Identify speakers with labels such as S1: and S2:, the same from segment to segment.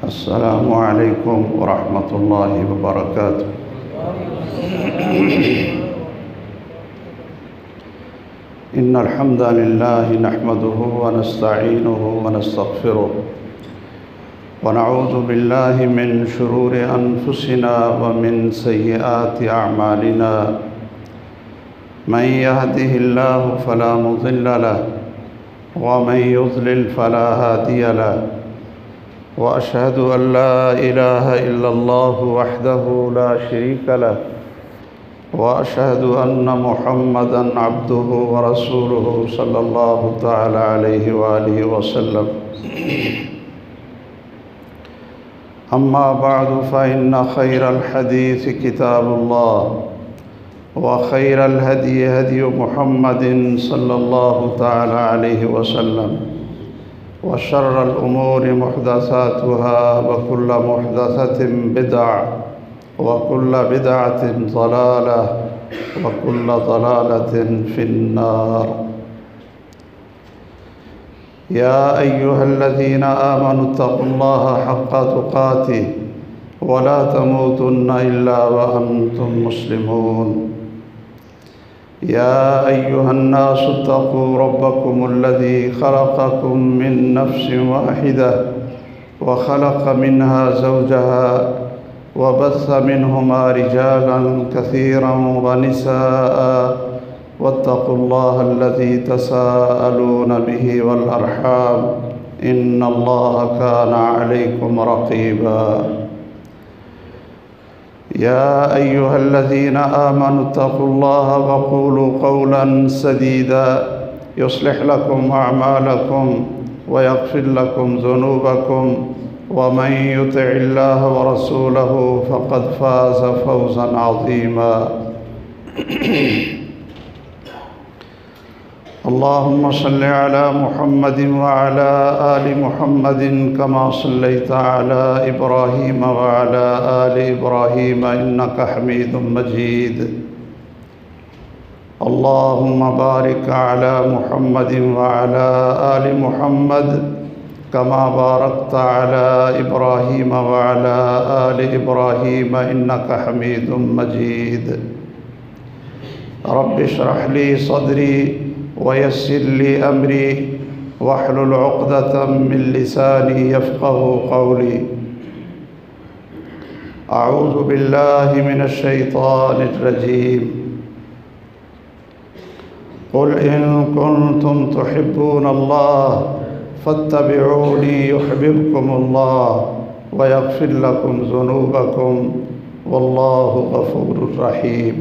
S1: السلام علیکم ورحمۃ اللہ وبرکاتہ۔ ان الحمد للہ نحمده ونستعینه ونستغفره ونعوذ باللہ من شرور انفسنا ومن سیئات اعمالنا من يهده الله فلا مضل له ومن يضلل فلا هادي له وأشهد أن لا إله إلا الله وحده لا شريك له وأشهد أن محمدًا عبده ورسوله صلى الله تعالى عليه وآله وسلم أما بعد فإن خير الحديث كتاب الله وخير الهدي هدي محمد صلى الله تعالى عليه وسلم وشر الأمور محدثاتها وكل محدثة بدعة وكل بدعة ضلالة وكل ضلالة في النار. يا أيها الذين آمنوا اتقوا الله حق تقاته ولا تموتن إلا وأنتم مسلمون. يا أيها الناس اتقوا ربكم الذي خلقكم من نفس واحدة وخلق منها زوجها وبث منهما رجالا كثيرا ونساء واتقوا الله الذي تساءلون به والأرحام إن الله كان عليكم رقيبا. يا أيها الذين آمنوا اتقوا الله وقولوا قولا سديدا يصلح لكم أعمالكم ويغفر لكم ذنوبكم ومن يطع الله ورسوله فقد فاز فوزا عظيما. اللهم صل على محمد وعلى آل محمد كما صليت على إبراهيم وعلى آل إبراهيم إنك حميد مجيد. اللهم بارك على محمد وعلى آل محمد كما باركت على إبراهيم وعلى آل إبراهيم إنك حميد مجيد. رب اشرح لي صدري ويسر لي أمري واحلل عقدة من لساني يفقه قولي. أعوذ بالله من الشيطان الرجيم. قل إن كنتم تحبون الله فاتبعوني يحببكم الله ويغفر لكم ذنوبكم والله غفور رحيم.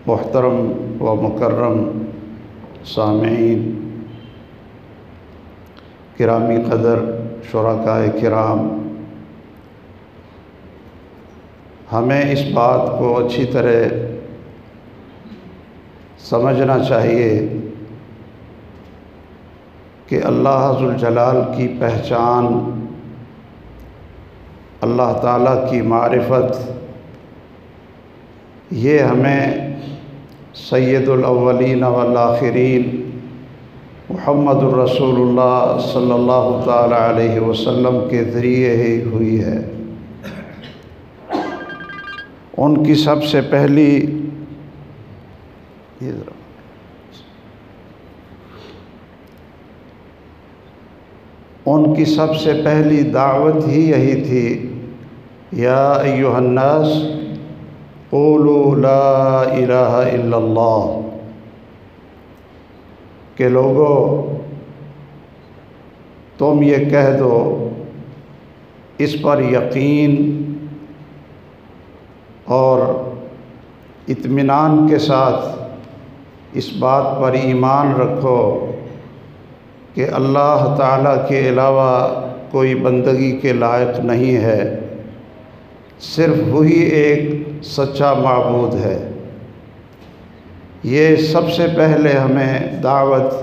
S1: محترم و مکرم سامعین، گرامی قدر شرکائے کرام، ہمیں اس بات کو اچھی طرح سمجھنا چاہیے کہ اللہ ذوالجلال کی پہچان، اللہ تعالیٰ کی معرفت، یہ ہمیں سید الاولین والآخرین محمد الرسول اللہ صلی اللہ تعالی علیہ وسلم کے ذریعے ہی ہوئی ہے. ان کی سب سے پہلی دعوت ہی یہی تھی، یا ایھا الناس قولوا لا الہ الا اللہ، کہ لوگو تم یہ کہہ دو، اس پر یقین اور اطمینان کے ساتھ اس بات پر ایمان رکھو کہ اللہ تعالیٰ کے علاوہ کوئی بندگی کے لائق نہیں ہے، صرف وہی ایک سچا معبود ہے. یہ سب سے پہلے ہمیں دعوت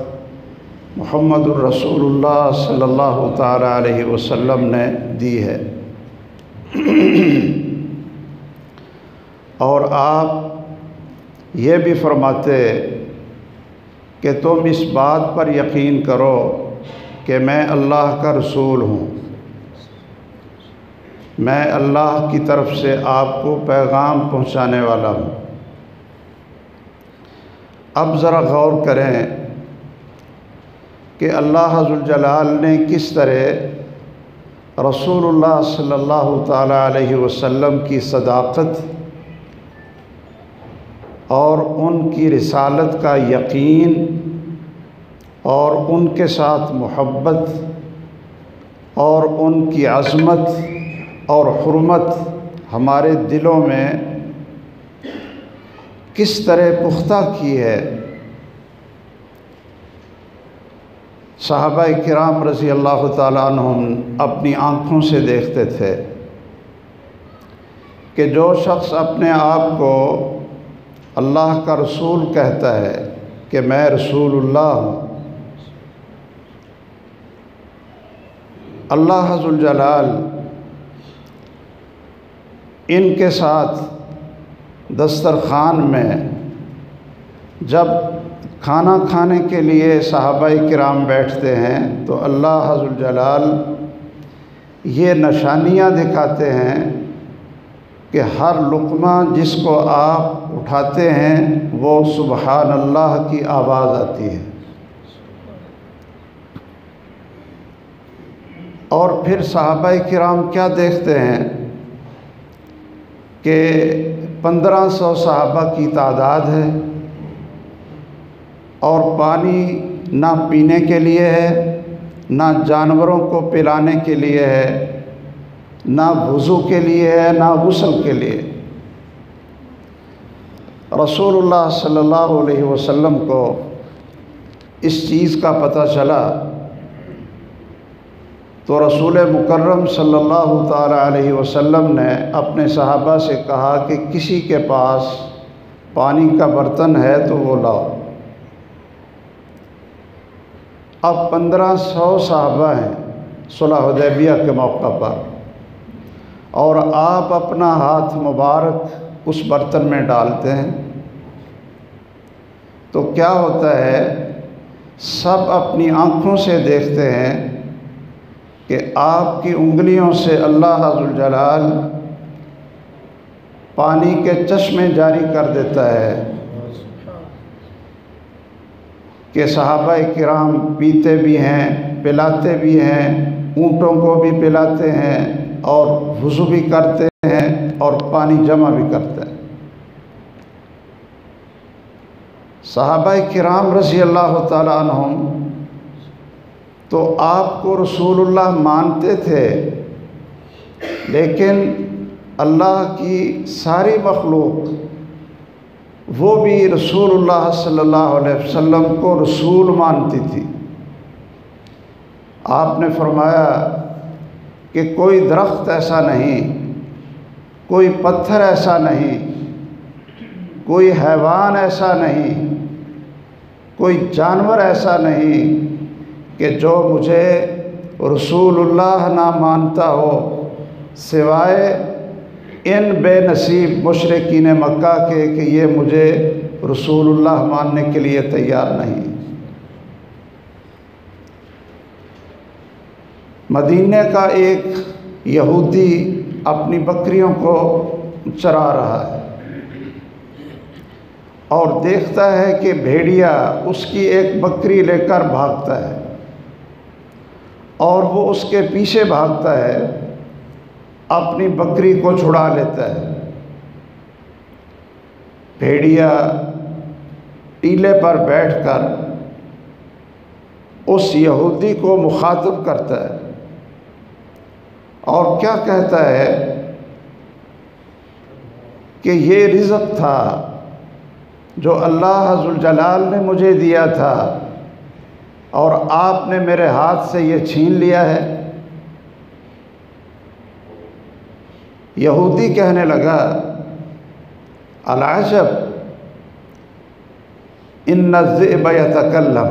S1: محمد الرسول اللہ صلی اللہ تعالی علیہ وسلم نے دی ہے. اور آپ یہ بھی فرماتے کہ تم اس بات پر یقین کرو کہ میں اللہ کا رسول ہوں، میں اللہ کی طرف سے آپ کو پیغام پہنچانے والا ہوں۔ اب ذرا غور کریں کہ اللہ ذوالجلال نے کس طرح رسول اللہ صلی اللہ تعالیٰ علیہ وسلم کی صداقت اور ان کی رسالت کا یقین اور ان کے ساتھ محبت اور ان کی عظمت اور حرمت ہمارے دلوں میں کس طرح پختہ کی ہے۔ صحابہ کرام رضی اللہ تعالیٰ عنہم اپنی آنکھوں سے دیکھتے تھے کہ جو شخص اپنے آپ کو اللہ کا رسول کہتا ہے کہ میں رسول اللہ ہوں، اللہ ذوالجلال ان کے ساتھ دسترخوان میں جب کھانا کھانے کے لیے صحابہ کرام بیٹھتے ہیں تو اللہ ذوالجلال یہ نشانیاں دکھاتے ہیں کہ ہر لقمہ جس کو آپ اٹھاتے ہیں وہ سبحان اللہ کی آواز آتی ہے، اور پھر صحابہ کرام کیا دیکھتے ہیں کہ 1500 صحابہ کی تعداد ہے اور پانی نہ پینے کے لیے ہے، نہ جانوروں کو پلانے کے لیے ہے، نہ وضو کے لیے ہے، نہ غسل کے لیے۔ رسول اللہ صلی اللہ علیہ وسلم کو اس چیز کا پتہ چلا تو رسول مکرم صلی اللہ تعالیٰ علیہ وسلم نے اپنے صحابہ سے کہا کہ کسی کے پاس پانی کا برتن ہے تو وہ لاؤ۔ اب 1500 صحابہ ہیں صلح حدیبیہ کے موقع پر، اور آپ اپنا ہاتھ مبارک اس برتن میں ڈالتے ہیں تو کیا ہوتا ہے، سب اپنی آنکھوں سے دیکھتے ہیں کہ آپ کی انگلیوں سے اللہ ذوالجلال پانی کے چشمے جاری کر دیتا ہے کہ صحابہ کرام پیتے بھی ہیں، پلاتے بھی ہیں، اونٹوں کو بھی پلاتے ہیں اور وضو بھی کرتے ہیں اور پانی جمع بھی کرتے ہیں۔ صحابہ کرام رضی اللہ تعالیٰ عنہم تو آپ کو رسول اللہ مانتے تھے، لیکن اللہ کی ساری مخلوق وہ بھی رسول اللہ صلی اللہ علیہ وسلم کو رسول مانتی تھی۔ آپ نے فرمایا کہ کوئی درخت ایسا نہیں، کوئی پتھر ایسا نہیں، کوئی حیوان ایسا نہیں، کوئی جانور ایسا نہیں کہ جو مجھے رسول اللہ نہ مانتا ہو سوائے ان بے نصیب مشرکین مکہ کے کہ یہ مجھے رسول اللہ ماننے کے لیے تیار نہیں۔ مدینے کا ایک یہودی اپنی بکریوں کو چرا رہا ہے اور دیکھتا ہے کہ بھیڑیا اس کی ایک بکری لے کر بھاگتا ہے اور وہ اس کے پیچھے بھاگتا ہے، اپنی بکری کو چھڑا لیتا ہے۔ بھیڑیا ٹیلے پر بیٹھ کر اس یہودی کو مخاطب کرتا ہے اور کیا کہتا ہے کہ یہ رزق تھا جو اللہ ذوالجلال نے مجھے دیا تھا اور آپ نے میرے ہاتھ سے یہ چھین لیا ہے۔ یہودی کہنے لگا العجب ان الذئب یتکلم،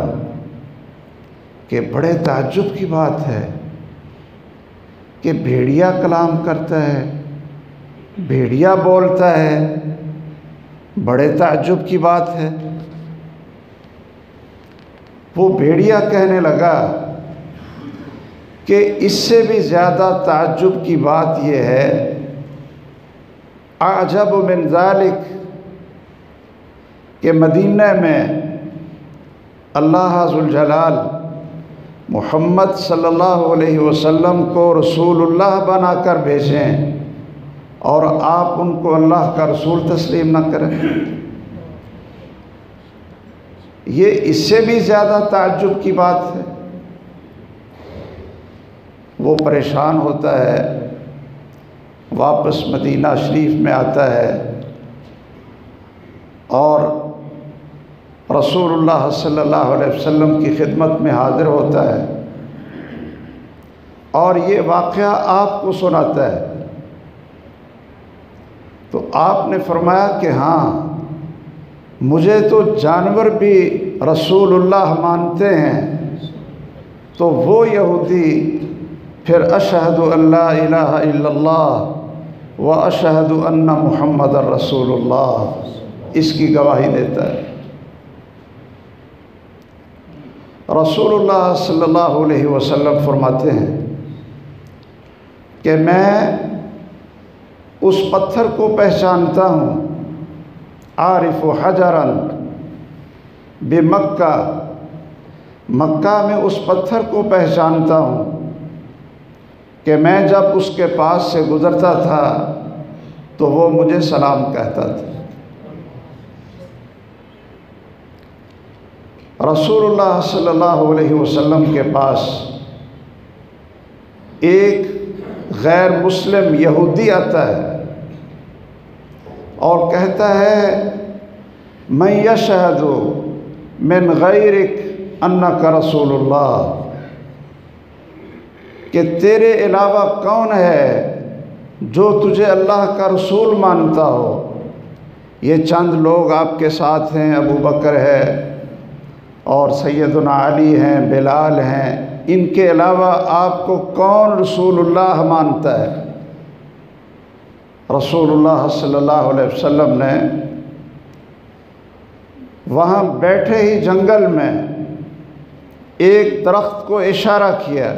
S1: کہ بڑے تعجب کی بات ہے کہ بھیڑیا کلام کرتا ہے، بھیڑیا بولتا ہے، بڑے تعجب کی بات ہے۔ وہ بھیڑیا کہنے لگا کہ اس سے بھی زیادہ تعجب کی بات یہ ہے، اعجب من ذالک، کہ مدینہ میں اللہ ذوالجلال محمد صلی اللہ علیہ وسلم کو رسول اللہ بنا کر بھیجیں اور آپ ان کو اللہ کا رسول تسلیم نہ کریں۔ یہ اس سے بھی زیادہ تعجب کی بات ہے۔ وہ پریشان ہوتا ہے، واپس مدینہ شریف میں آتا ہے اور رسول اللہ صلی اللہ علیہ وسلم کی خدمت میں حاضر ہوتا ہے اور یہ واقعہ آپ کو سناتا ہے۔ تو آپ نے فرمایا کہ ہاں، مجھے تو جانور بھی رسول اللہ مانتے ہیں۔ تو وہ یہودی پھر اشہد ان لا الہ الا اللہ و اشہد ان محمد رسول اللہ اس کی گواہی دیتا ہے۔ رسول اللہ صلی اللہ علیہ وسلم فرماتے ہیں کہ میں اس پتھر کو پہچانتا ہوں، عارف حجرا بمکہ، مکہ میں اس پتھر کو پہچانتا ہوں کہ میں جب اس کے پاس سے گزرتا تھا تو وہ مجھے سلام کہتا تھا۔ رسول اللہ صلی اللہ علیہ وسلم کے پاس ایک غیر مسلم یہودی آتا ہے اور کہتا ہے من یشہد من غیرک انک رسول اللہ، کہ تیرے علاوہ کون ہے جو تجھے اللہ کا رسول مانتا ہو؟ یہ چند لوگ آپ کے ساتھ ہیں، ابو بکر ہے اور سیدنا علی ہیں، بلال ہیں، ان کے علاوہ آپ کو کون رسول اللہ مانتا ہے؟ رسول اللہ صلی اللہ علیہ وسلم نے وہاں بیٹھے ہی جنگل میں ایک درخت کو اشارہ کیا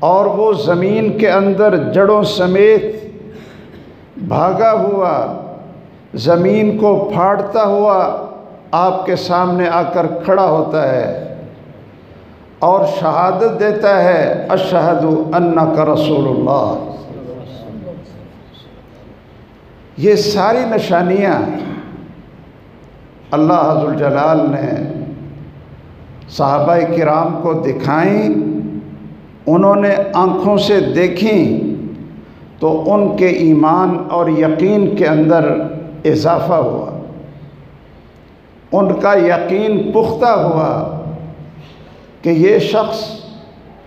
S1: اور وہ زمین کے اندر جڑوں سمیت بھاگا ہوا، زمین کو پھاڑتا ہوا آپ کے سامنے آ کر کھڑا ہوتا ہے اور شہادت دیتا ہے اشہد انک رسول اللہ۔ یہ ساری نشانیاں اللہ ذوالجلال نے صحابہ کرام کو دکھائیں، انہوں نے آنکھوں سے دیکھیں تو ان کے ایمان اور یقین کے اندر اضافہ ہوا، ان کا یقین پختہ ہوا کہ یہ شخص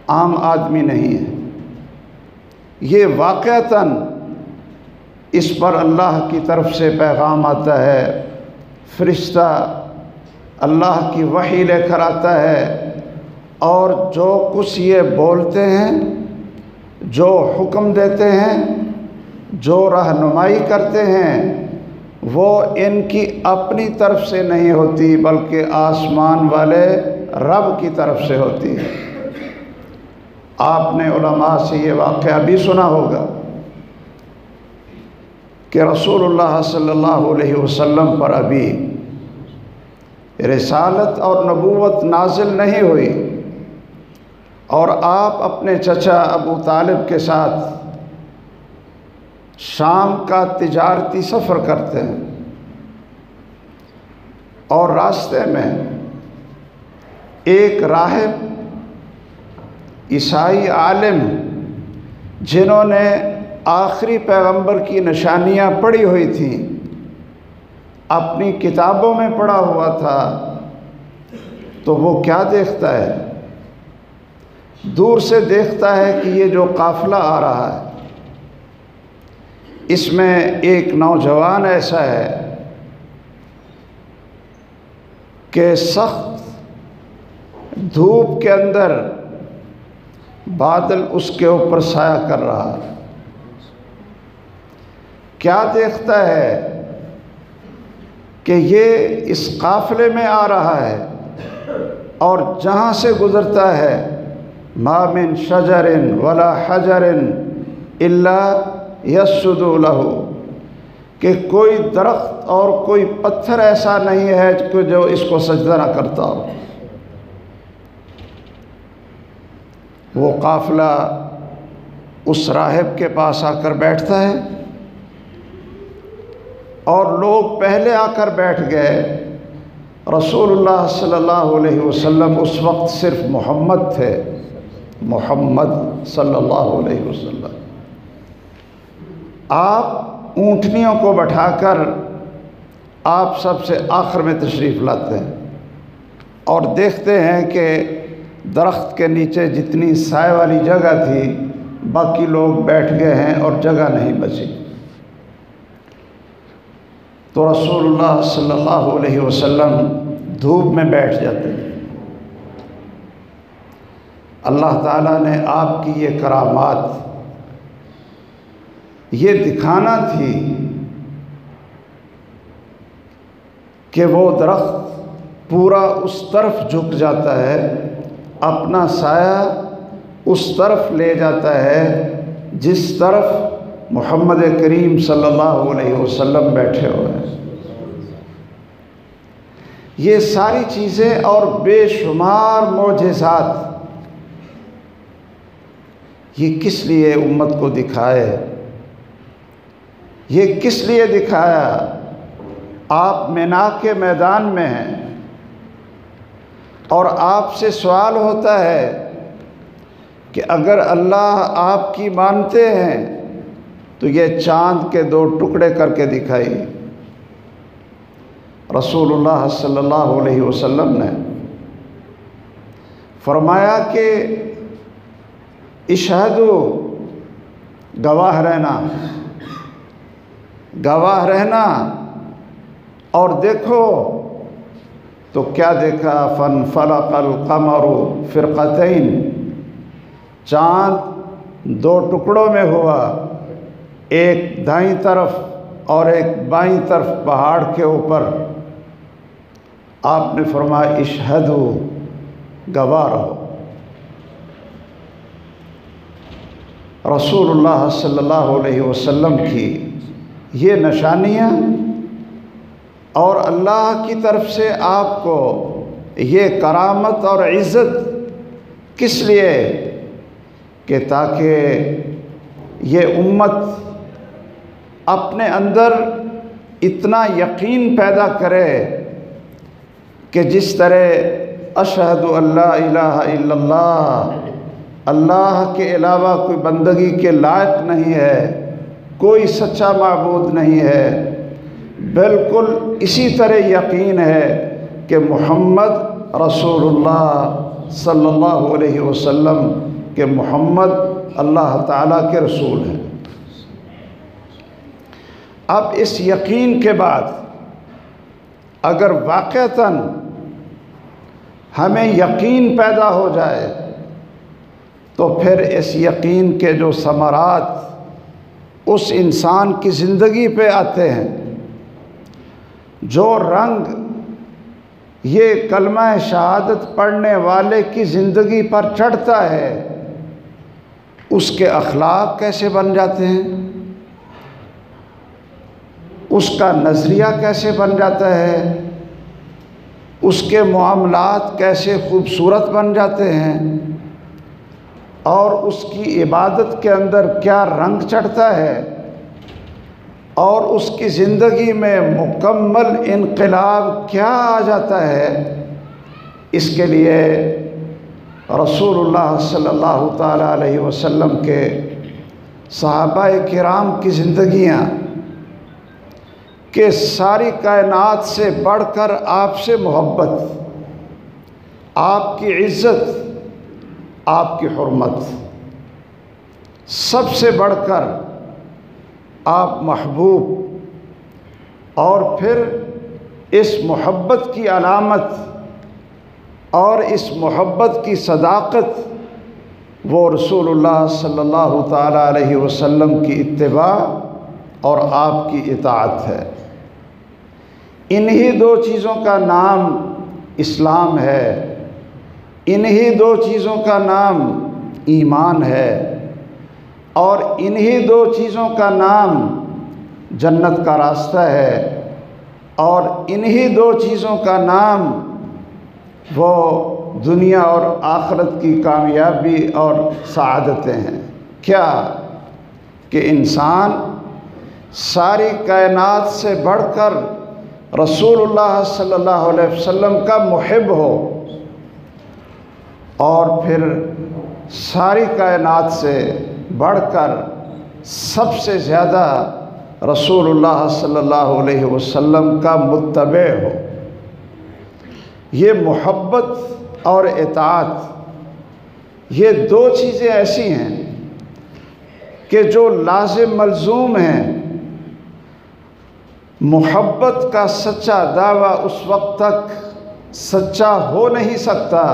S1: عام آدمی نہیں ہے، یہ واقعتاً اس پر اللہ کی طرف سے پیغام آتا ہے، فرشتہ اللہ کی وحی لے کر آتا ہے اور جو کچھ یہ بولتے ہیں، جو حکم دیتے ہیں، جو رہنمائی کرتے ہیں، وہ ان کی اپنی طرف سے نہیں ہوتی بلکہ آسمان والے رب کی طرف سے ہوتی ہے۔ آپ نے علماء سے یہ واقعہ بھی سنا ہوگا کہ رسول اللہ صلی اللہ علیہ وسلم پر ابھی رسالت اور نبوت نازل نہیں ہوئی اور آپ اپنے چچا ابو طالب کے ساتھ شام کا تجارتی سفر کرتے ہیں اور راستے میں ایک راہب عیسائی عالم جنہوں نے آخری پیغمبر کی نشانیاں پڑھی ہوئی تھیں، اپنی کتابوں میں پڑھا ہوا تھا، تو وہ کیا دیکھتا ہے؟ دور سے دیکھتا ہے کہ یہ جو قافلہ آ رہا ہے اس میں ایک نوجوان ایسا ہے کہ سخت دھوپ کے اندر بادل اس کے اوپر سایہ کر رہا ہے۔ کیا دیکھتا ہے کہ یہ اس قافلے میں آ رہا ہے اور جہاں سے گزرتا ہے ما من شجر ولا حجر الا یسجد لہ، کہ کوئی درخت اور کوئی پتھر ایسا نہیں ہے کہ جو اس کو سجدہ نہ کرتا ہو۔ وہ قافلہ اس راہب کے پاس آ کر بیٹھتا ہے، اور لوگ پہلے آ کر بیٹھ گئے۔ رسول اللہ صلی اللہ علیہ وسلم اس وقت صرف محمد تھے، محمد صلی اللہ علیہ وسلم۔ آپ اونٹنیوں کو بٹھا کر آپ سب سے آخر میں تشریف لاتے ہیں، اور دیکھتے ہیں کہ درخت کے نیچے جتنی سائے والی جگہ تھی باقی لوگ بیٹھ گئے ہیں اور جگہ نہیں بچی۔ تو رسول اللہ صلی اللہ علیہ وسلم دھوپ میں بیٹھ جاتے ہیں۔ اللہ تعالیٰ نے آپ کی یہ کرامات یہ دکھانا تھی کہ وہ درخت پورا اس طرف جھک جاتا ہے، اپنا سایہ اس طرف لے جاتا ہے جس طرف محمد کریم صلی اللہ علیہ وسلم بیٹھے ہوئے ہیں۔ یہ ساری چیزیں اور بے شمار معجزات یہ کس لیے امت کو دکھائے؟ یہ کس لیے دکھایا؟ آپ مینا کے میدان میں ہیں اور آپ سے سوال ہوتا ہے کہ اگر اللہ آپ کی مانتے ہیں تو یہ چاند کے 2 ٹکڑے کر کے دکھائیے۔ رسول اللہ صلی اللہ علیہ وسلم نے فرمایا کہ اشہدو، گواہ رہنا، گواہ رہنا، اور دیکھو تو کیا دیکھا؟ فانفلق القمر فرقتین، چاند 2 ٹکڑوں میں ہوا، ایک دائیں طرف اور ایک بائیں طرف پہاڑ کے اوپر۔ آپ نے فرمایا اشہدو، گواہ رہو۔ رسول اللہ صلی اللہ علیہ وسلم کی یہ نشانیاں اور اللہ کی طرف سے آپ کو یہ کرامت اور عزت کس لیے؟ کہ تاکہ یہ امت اپنے اندر اتنا یقین پیدا کرے کہ جس طرح اشہد ان لا الہ الا اللہ، اللہ کے علاوہ کوئی بندگی کے لائق نہیں ہے، کوئی سچا معبود نہیں ہے، بالکل اسی طرح یقین ہے کہ محمد رسول اللہ صلی اللہ علیہ وسلم کہ محمد اللہ تعالیٰ کے رسول ہیں۔ اب اس یقین کے بعد اگر واقعتاً ہمیں یقین پیدا ہو جائے تو پھر اس یقین کے جو ثمرات اس انسان کی زندگی پہ آتے ہیں، جو رنگ یہ کلمہ شہادت پڑھنے والے کی زندگی پر چڑھتا ہے، اس کے اخلاق کیسے بن جاتے ہیں، اس کا نظریہ کیسے بن جاتا ہے، اس کے معاملات کیسے خوبصورت بن جاتے ہیں، اور اس کی عبادت کے اندر کیا رنگ چڑھتا ہے، اور اس کی زندگی میں مکمل انقلاب کیا آ جاتا ہے۔ اس کے لیے رسول اللہ صلی اللہ تعالیٰ علیہ وسلم کے صحابہ کرام کی زندگیاں کہ ساری کائنات سے بڑھ کر آپ سے محبت، آپ کی عزت، آپ کی حرمت، سب سے بڑھ کر آپ محبوب، اور پھر اس محبت کی علامت اور اس محبت کی صداقت وہ رسول اللہ صلی اللہ تعالیٰ علیہ وسلم کی اتباع اور آپ کی اطاعت ہے۔ انہی 2 چیزوں کا نام اسلام ہے، انہی دو چیزوں کا نام ایمان ہے، اور انہی دو چیزوں کا نام جنت کا راستہ ہے، اور انہی دو چیزوں کا نام وہ دنیا اور آخرت کی کامیابی اور سعادتیں ہیں۔ کیا کہ انسان ساری کائنات سے بڑھ کر رسول اللہ صلی اللہ علیہ وسلم کا محب ہو، اور پھر ساری کائنات سے بڑھ کر سب سے زیادہ رسول اللہ صلی اللہ علیہ وسلم کا متبع ہو۔ یہ محبت اور اطاعت، یہ دو چیزیں ایسی ہیں کہ جو لازم ملزوم ہیں۔ محبت کا سچا دعویٰ اس وقت تک سچا ہو نہیں سکتا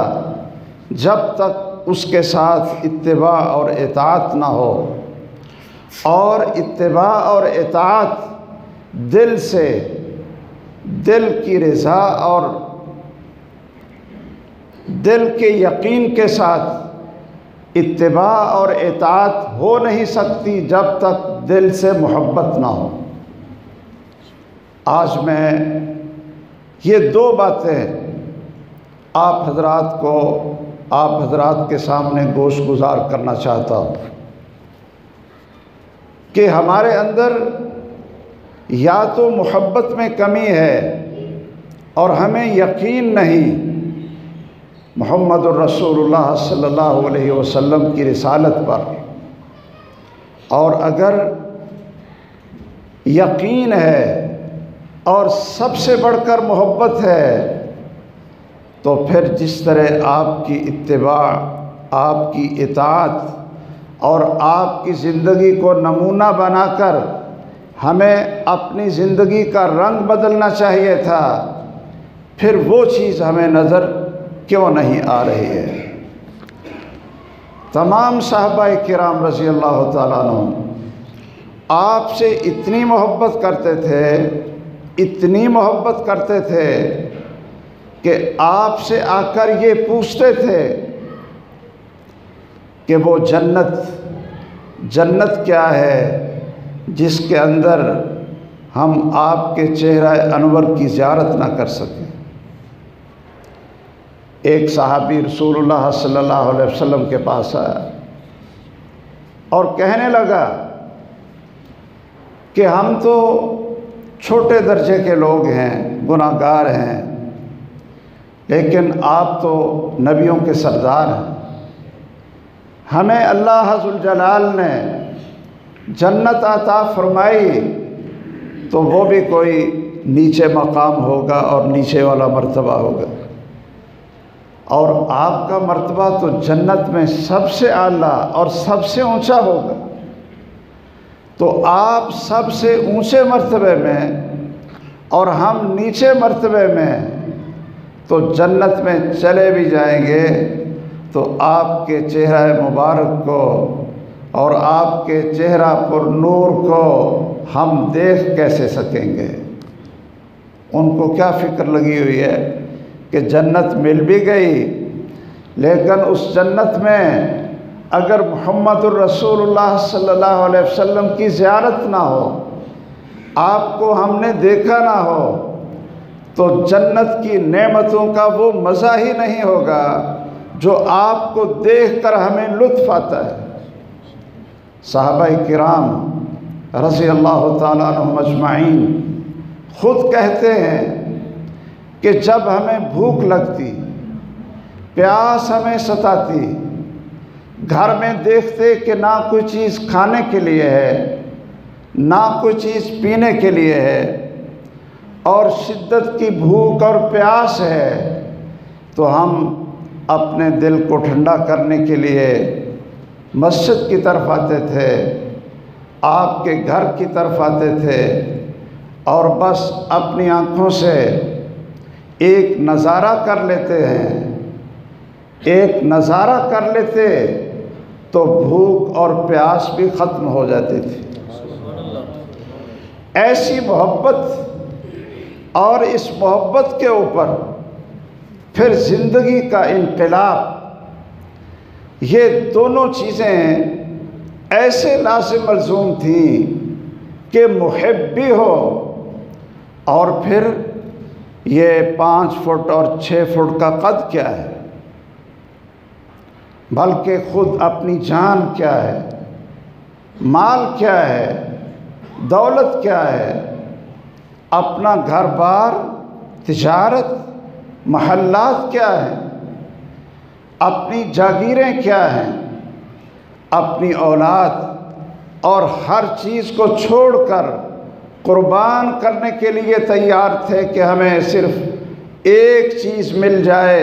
S1: جب تک اس کے ساتھ اتباع اور اطاعت نہ ہو، اور اتباع اور اطاعت دل سے، دل کی رضا اور دل کے یقین کے ساتھ اتباع اور اطاعت ہو نہیں سکتی جب تک دل سے محبت نہ ہو۔ آج میں یہ دو باتیں آپ حضرات کے سامنے گوش گزار کرنا چاہتا ہوں کہ ہمارے اندر یا تو محبت میں کمی ہے اور ہمیں یقین نہیں محمد الرسول اللہ صلی اللہ علیہ وسلم کی رسالت پر، اور اگر یقین ہے اور سب سے بڑھ کر محبت ہے تو پھر جس طرح آپ کی اتباع، آپ کی اطاعت اور آپ کی زندگی کو نمونہ بنا کر ہمیں اپنی زندگی کا رنگ بدلنا چاہیے تھا، پھر وہ چیز ہمیں نظر کیوں نہیں آ رہی ہے؟ تمام صحابہ کرام رضی اللہ تعالیٰ عنہ آپ سے اتنی محبت کرتے تھے، اتنی محبت کرتے تھے کہ آپ سے آ کر یہ پوچھتے تھے کہ وہ جنت کیا ہے جس کے اندر ہم آپ کے چہرہ انور کی زیارت نہ کر سکیں۔ ایک صحابی رسول اللہ صلی اللہ علیہ وسلم کے پاس آیا اور کہنے لگا کہ ہم تو چھوٹے درجے کے لوگ ہیں، گناہ گار ہیں، لیکن آپ تو نبیوں کے سردار ہیں، ہمیں اللہ ذوالجلال نے جنت عطا فرمائی تو وہ بھی کوئی نیچے مقام ہوگا اور نیچے والا مرتبہ ہوگا، اور آپ کا مرتبہ تو جنت میں سب سے اعلیٰ اور سب سے اونچا ہوگا، تو آپ سب سے اونچے مرتبے میں اور ہم نیچے مرتبے میں، تو جنت میں چلے بھی جائیں گے تو آپ کے چہرہ مبارک کو اور آپ کے چہرہ پر نور کو ہم دیکھ کیسے سکیں گے؟ ان کو کیا فکر لگی ہوئی ہے کہ جنت مل بھی گئی، لیکن اس جنت میں اگر محمد الرسول اللہ صلی اللہ علیہ وسلم کی زیارت نہ ہو، آپ کو ہم نے دیکھا نہ ہو، تو جنت کی نعمتوں کا وہ مزہ ہی نہیں ہوگا جو آپ کو دیکھ کر ہمیں لطف آتا ہے۔ صحابہ کرام رضی اللہ تعالیٰ عنہم اجمعین خود کہتے ہیں کہ جب ہمیں بھوک لگتی، پیاس ہمیں ستاتی، گھر میں دیکھتے کہ نہ کوئی چیز کھانے کے لیے ہے، نہ کوئی چیز پینے کے لیے ہے، اور شدت کی بھوک اور پیاس ہے، تو ہم اپنے دل کو ٹھنڈا کرنے کے لیے مسجد کی طرف آتے تھے، آپ کے گھر کی طرف آتے تھے، اور بس اپنی آنکھوں سے ایک نظارہ کر لیتے ہیں، ایک نظارہ کر لیتے تو بھوک اور پیاس بھی ختم ہو جاتی تھی۔ ایسی محبت، اور اس محبت کے اوپر پھر زندگی کا انقلاب، یہ دونوں چیزیں ایسے لازم ملزوم تھیں کہ محب بھی ہو اور پھر یہ 5 فٹ اور 6 فٹ کا قد کیا ہے، بلکہ خود اپنی جان کیا ہے، مال کیا ہے، دولت کیا ہے، اپنا گھر بار، تجارت، محلات کیا ہیں، اپنی جاگیریں کیا ہیں، اپنی اولاد، اور ہر چیز کو چھوڑ کر قربان کرنے کے لیے تیار تھے کہ ہمیں صرف ایک چیز مل جائے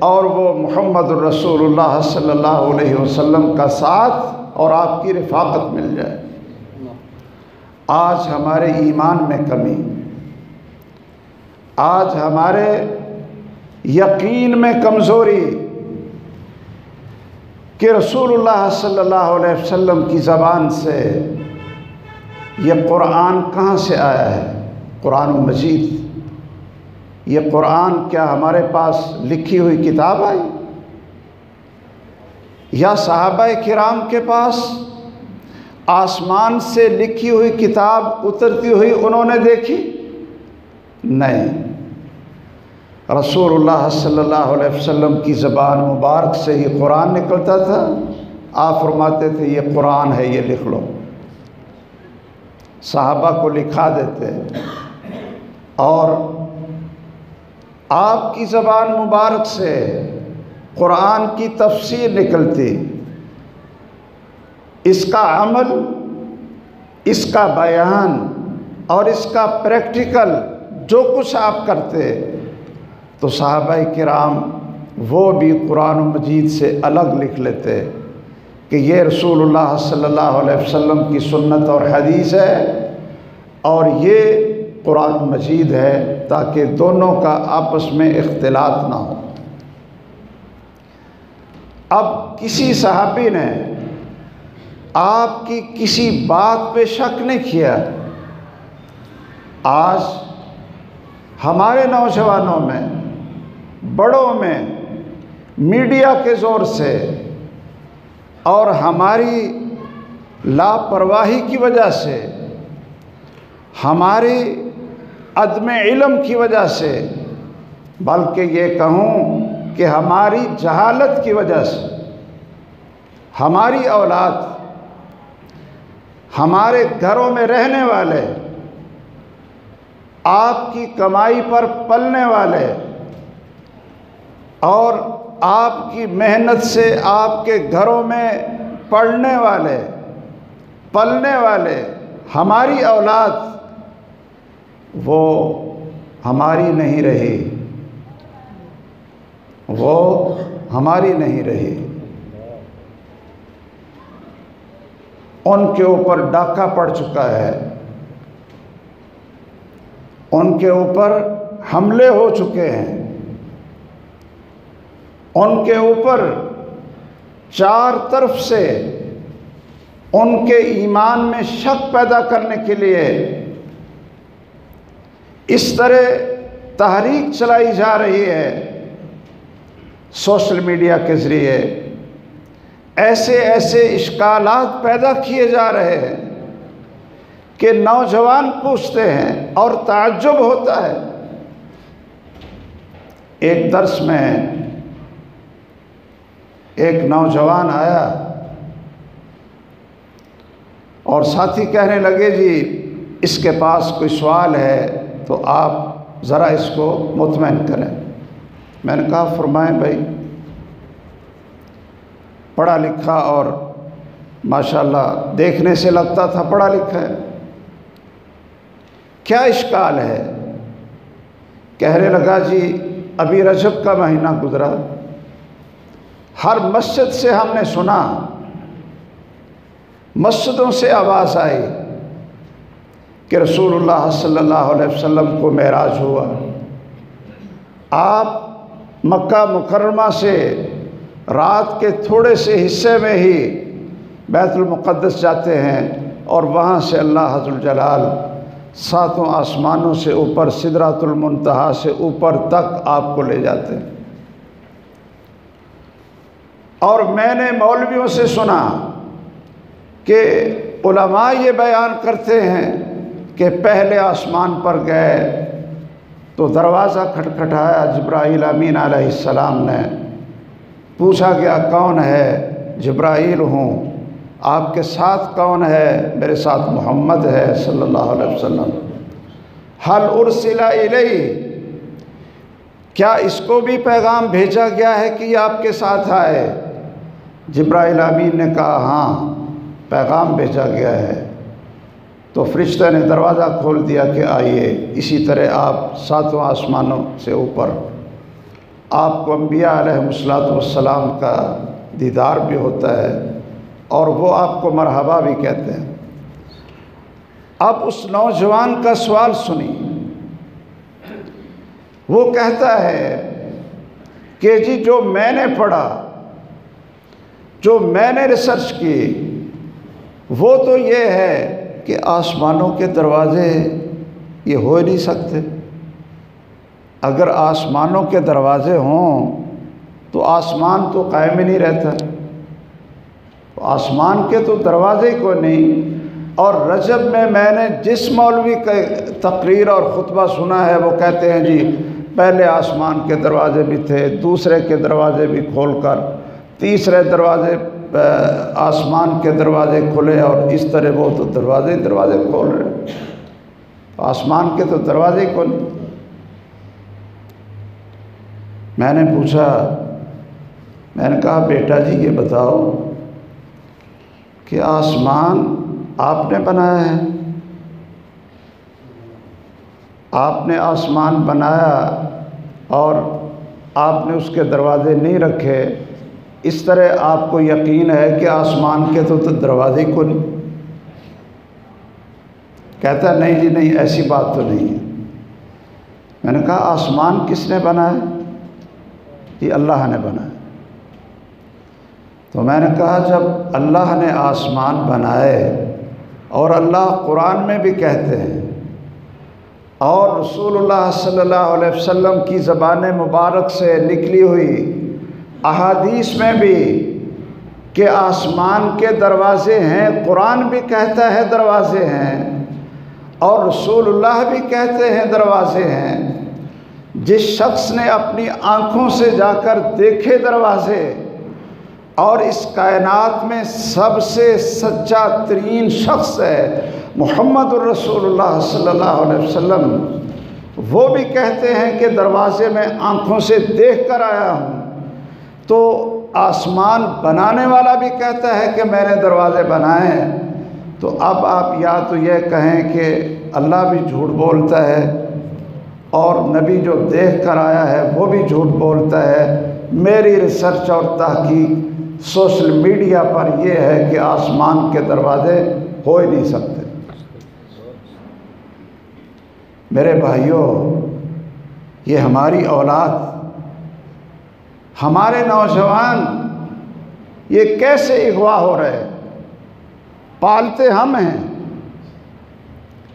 S1: اور وہ محمد الرسول اللہ صلی اللہ علیہ وسلم کا ساتھ اور آپ کی رفاقت مل جائے۔ آج ہمارے ایمان میں کمی، آج ہمارے یقین میں کمزوری کہ رسول اللہ صلی اللہ علیہ وسلم کی زبان سے یہ قرآن کہاں سے آیا ہے، قرآن مجید، یہ قرآن کیا ہمارے پاس لکھی ہوئی کتاب آئی یا صحابہ کرام کے پاس آسمان سے لکھی ہوئی کتاب اترتی ہوئی انہوں نے دیکھی؟ نہیں، رسول اللہ صلی اللہ علیہ وسلم کی زبان مبارک سے یہ قرآن نکلتا تھا۔ آپ فرماتے تھے یہ قرآن ہے، یہ لکھ لو، صحابہ کو لکھا دیتے، اور آپ کی زبان مبارک سے قرآن کی تفسیر نکلتی، اس کا عمل، اس کا بیان اور اس کا پریکٹیکل جو کچھ آپ کرتے تو صحابہ کرام وہ بھی قرآن مجید سے الگ لکھ لیتے کہ یہ رسول اللہ صلی اللہ علیہ وسلم کی سنت اور حدیث ہے اور یہ قرآن مجید ہے، تاکہ دونوں کا آپس میں اختلاط نہ ہو۔ اب کسی صحابی نے آپ کی کسی بات پہ شک نہیں کیا۔ آج ہمارے نوجوانوں میں، بڑوں میں، میڈیا کے زور سے اور ہماری لاپرواہی کی وجہ سے، ہماری عدم علم کی وجہ سے، بلکہ یہ کہوں کہ ہماری جہالت کی وجہ سے، ہماری اولاد، ہمارے گھروں میں رہنے والے، آپ کی کمائی پر پلنے والے اور آپ کی محنت سے آپ کے گھروں میں پڑھنے والے، پلنے والے، ہماری اولاد، وہ ہماری نہیں رہی، وہ ہماری نہیں رہی۔ ان کے اوپر ڈاکہ پڑ چکا ہے، ان کے اوپر حملے ہو چکے ہیں، ان کے اوپر چار طرف سے ان کے ایمان میں شک پیدا کرنے کے لیے اس طرح تحریک چلائی جا رہی ہے، سوشل میڈیا کے ذریعے ایسے ایسے اشکالات پیدا کیے جا رہے ہیں کہ نوجوان پوچھتے ہیں اور تعجب ہوتا ہے۔ ایک درس میں ایک نوجوان آیا اور ساتھی کہنے لگے جی اس کے پاس کوئی سوال ہے تو آپ ذرا اس کو مطمئن کریں۔ میں نے کہا فرمائیں بھائی، پڑھا لکھا اور ماشاءاللہ دیکھنے سے لگتا تھا پڑھا لکھا ہے، کیا اشکال ہے؟ کہنے لگا جی ابھی رجب کا مہینہ گزرا، ہر مسجد سے ہم نے سنا، مسجدوں سے آواز آئی کہ رسول اللہ صلی اللہ علیہ وسلم کو معراج ہوا، آپ مکہ مکرمہ سے رات کے تھوڑے سے حصے میں ہی بیت المقدس جاتے ہیں اور وہاں سے اللہ عز الجلال 7 آسمانوں سے اوپر سدرۃ المنتہا سے اوپر تک آپ کو لے جاتے ہیں۔ اور میں نے مولویوں سے سنا کہ علماء یہ بیان کرتے ہیں کہ پہلے آسمان پر گئے تو دروازہ کھٹکھٹایا جبرائیل امین علیہ السلام نے، پوچھا گیا کون ہے؟ جبرائیل ہوں۔ آپ کے ساتھ کون ہے؟ میرے ساتھ محمد ہے صلی اللہ علیہ وسلم۔ حل ارسل الیہ، کیا اس کو بھی پیغام بھیجا گیا ہے کہ یہ آپ کے ساتھ آئے؟ جبرائیل امین نے کہا ہاں پیغام بھیجا گیا ہے۔ تو فرشتہ نے دروازہ کھول دیا کہ آئیے۔ اسی طرح آپ ساتوں آسمانوں سے اوپر، آپ کو انبیاء علیہ السلام کا دیدار بھی ہوتا ہے اور وہ آپ کو مرحبا بھی کہتے ہیں۔ اب اس نوجوان کا سوال سنی، وہ کہتا ہے کہ جی جو میں نے پڑھا، جو میں نے ریسرچ کی، وہ تو یہ ہے کہ آسمانوں کے دروازے یہ ہو ہی نہیں سکتے۔ اگر آسمانوں کے دروازے ہوں تو آسمان تو قائم ہی نہیں رہتا، آسمان کے تو دروازے کو نہیں۔ اور رجب میں نے جس مولوی کا تقریر اور خطبہ سنا ہے وہ کہتے ہیں جی پہلے آسمان کے دروازے بھی تھے، دوسرے کے دروازے بھی کھول کر تیسرے دروازے آسمان کے دروازے کھلے، اور اس طرح وہ تو دروازے کھول رہے، آسمان کے تو دروازے کھول۔ میں نے پوچھا، میں نے کہا بیٹا جی یہ بتاؤ کہ آسمان آپ نے بنایا ہے، آپ نے آسمان بنایا اور آپ نے اس کے دروازے نہیں رکھے، اس طرح آپ کو یقین ہے کہ آسمان کے تو دروازے کو نہیں؟ کہتا نہیں جی نہیں ایسی بات تو نہیں ہے۔ میں نے کہا آسمان کس نے بنایا؟ یہ اللہ نے بنایا۔ تو میں نے کہا جب اللہ نے آسمان بنائے، اور اللہ قرآن میں بھی کہتے ہیں اور رسول اللہ صلی اللہ علیہ وسلم کی زبان مبارک سے نکلی ہوئی احادیث میں بھی کہ آسمان کے دروازے ہیں، قرآن بھی کہتا ہے دروازے ہیں، اور رسول اللہ بھی کہتے ہیں دروازے ہیں۔ جس شخص نے اپنی آنکھوں سے جا کر دیکھے دروازے، اور اس کائنات میں سب سے سچا ترین شخص ہے محمد الرسول اللہ صلی اللہ علیہ وسلم، وہ بھی کہتے ہیں کہ دروازے میں آنکھوں سے دیکھ کر آیا ہوں، تو آسمان بنانے والا بھی کہتا ہے کہ میں نے دروازے بنائے ہیں۔ تو اب آپ یا تو یہ کہیں کہ اللہ بھی جھوٹ بولتا ہے اور نبی جو دیکھ کر آیا ہے وہ بھی جھوٹ بولتا ہے۔ میری ریسرچ اور تحقیق سوشل میڈیا پر یہ ہے کہ آسمان کے دروازے ہو ہی نہیں سکتے۔ میرے بھائیوں، یہ ہماری اولاد، ہمارے نوجوان یہ کیسے اغوا ہو رہے؟ پالتے ہم ہیں،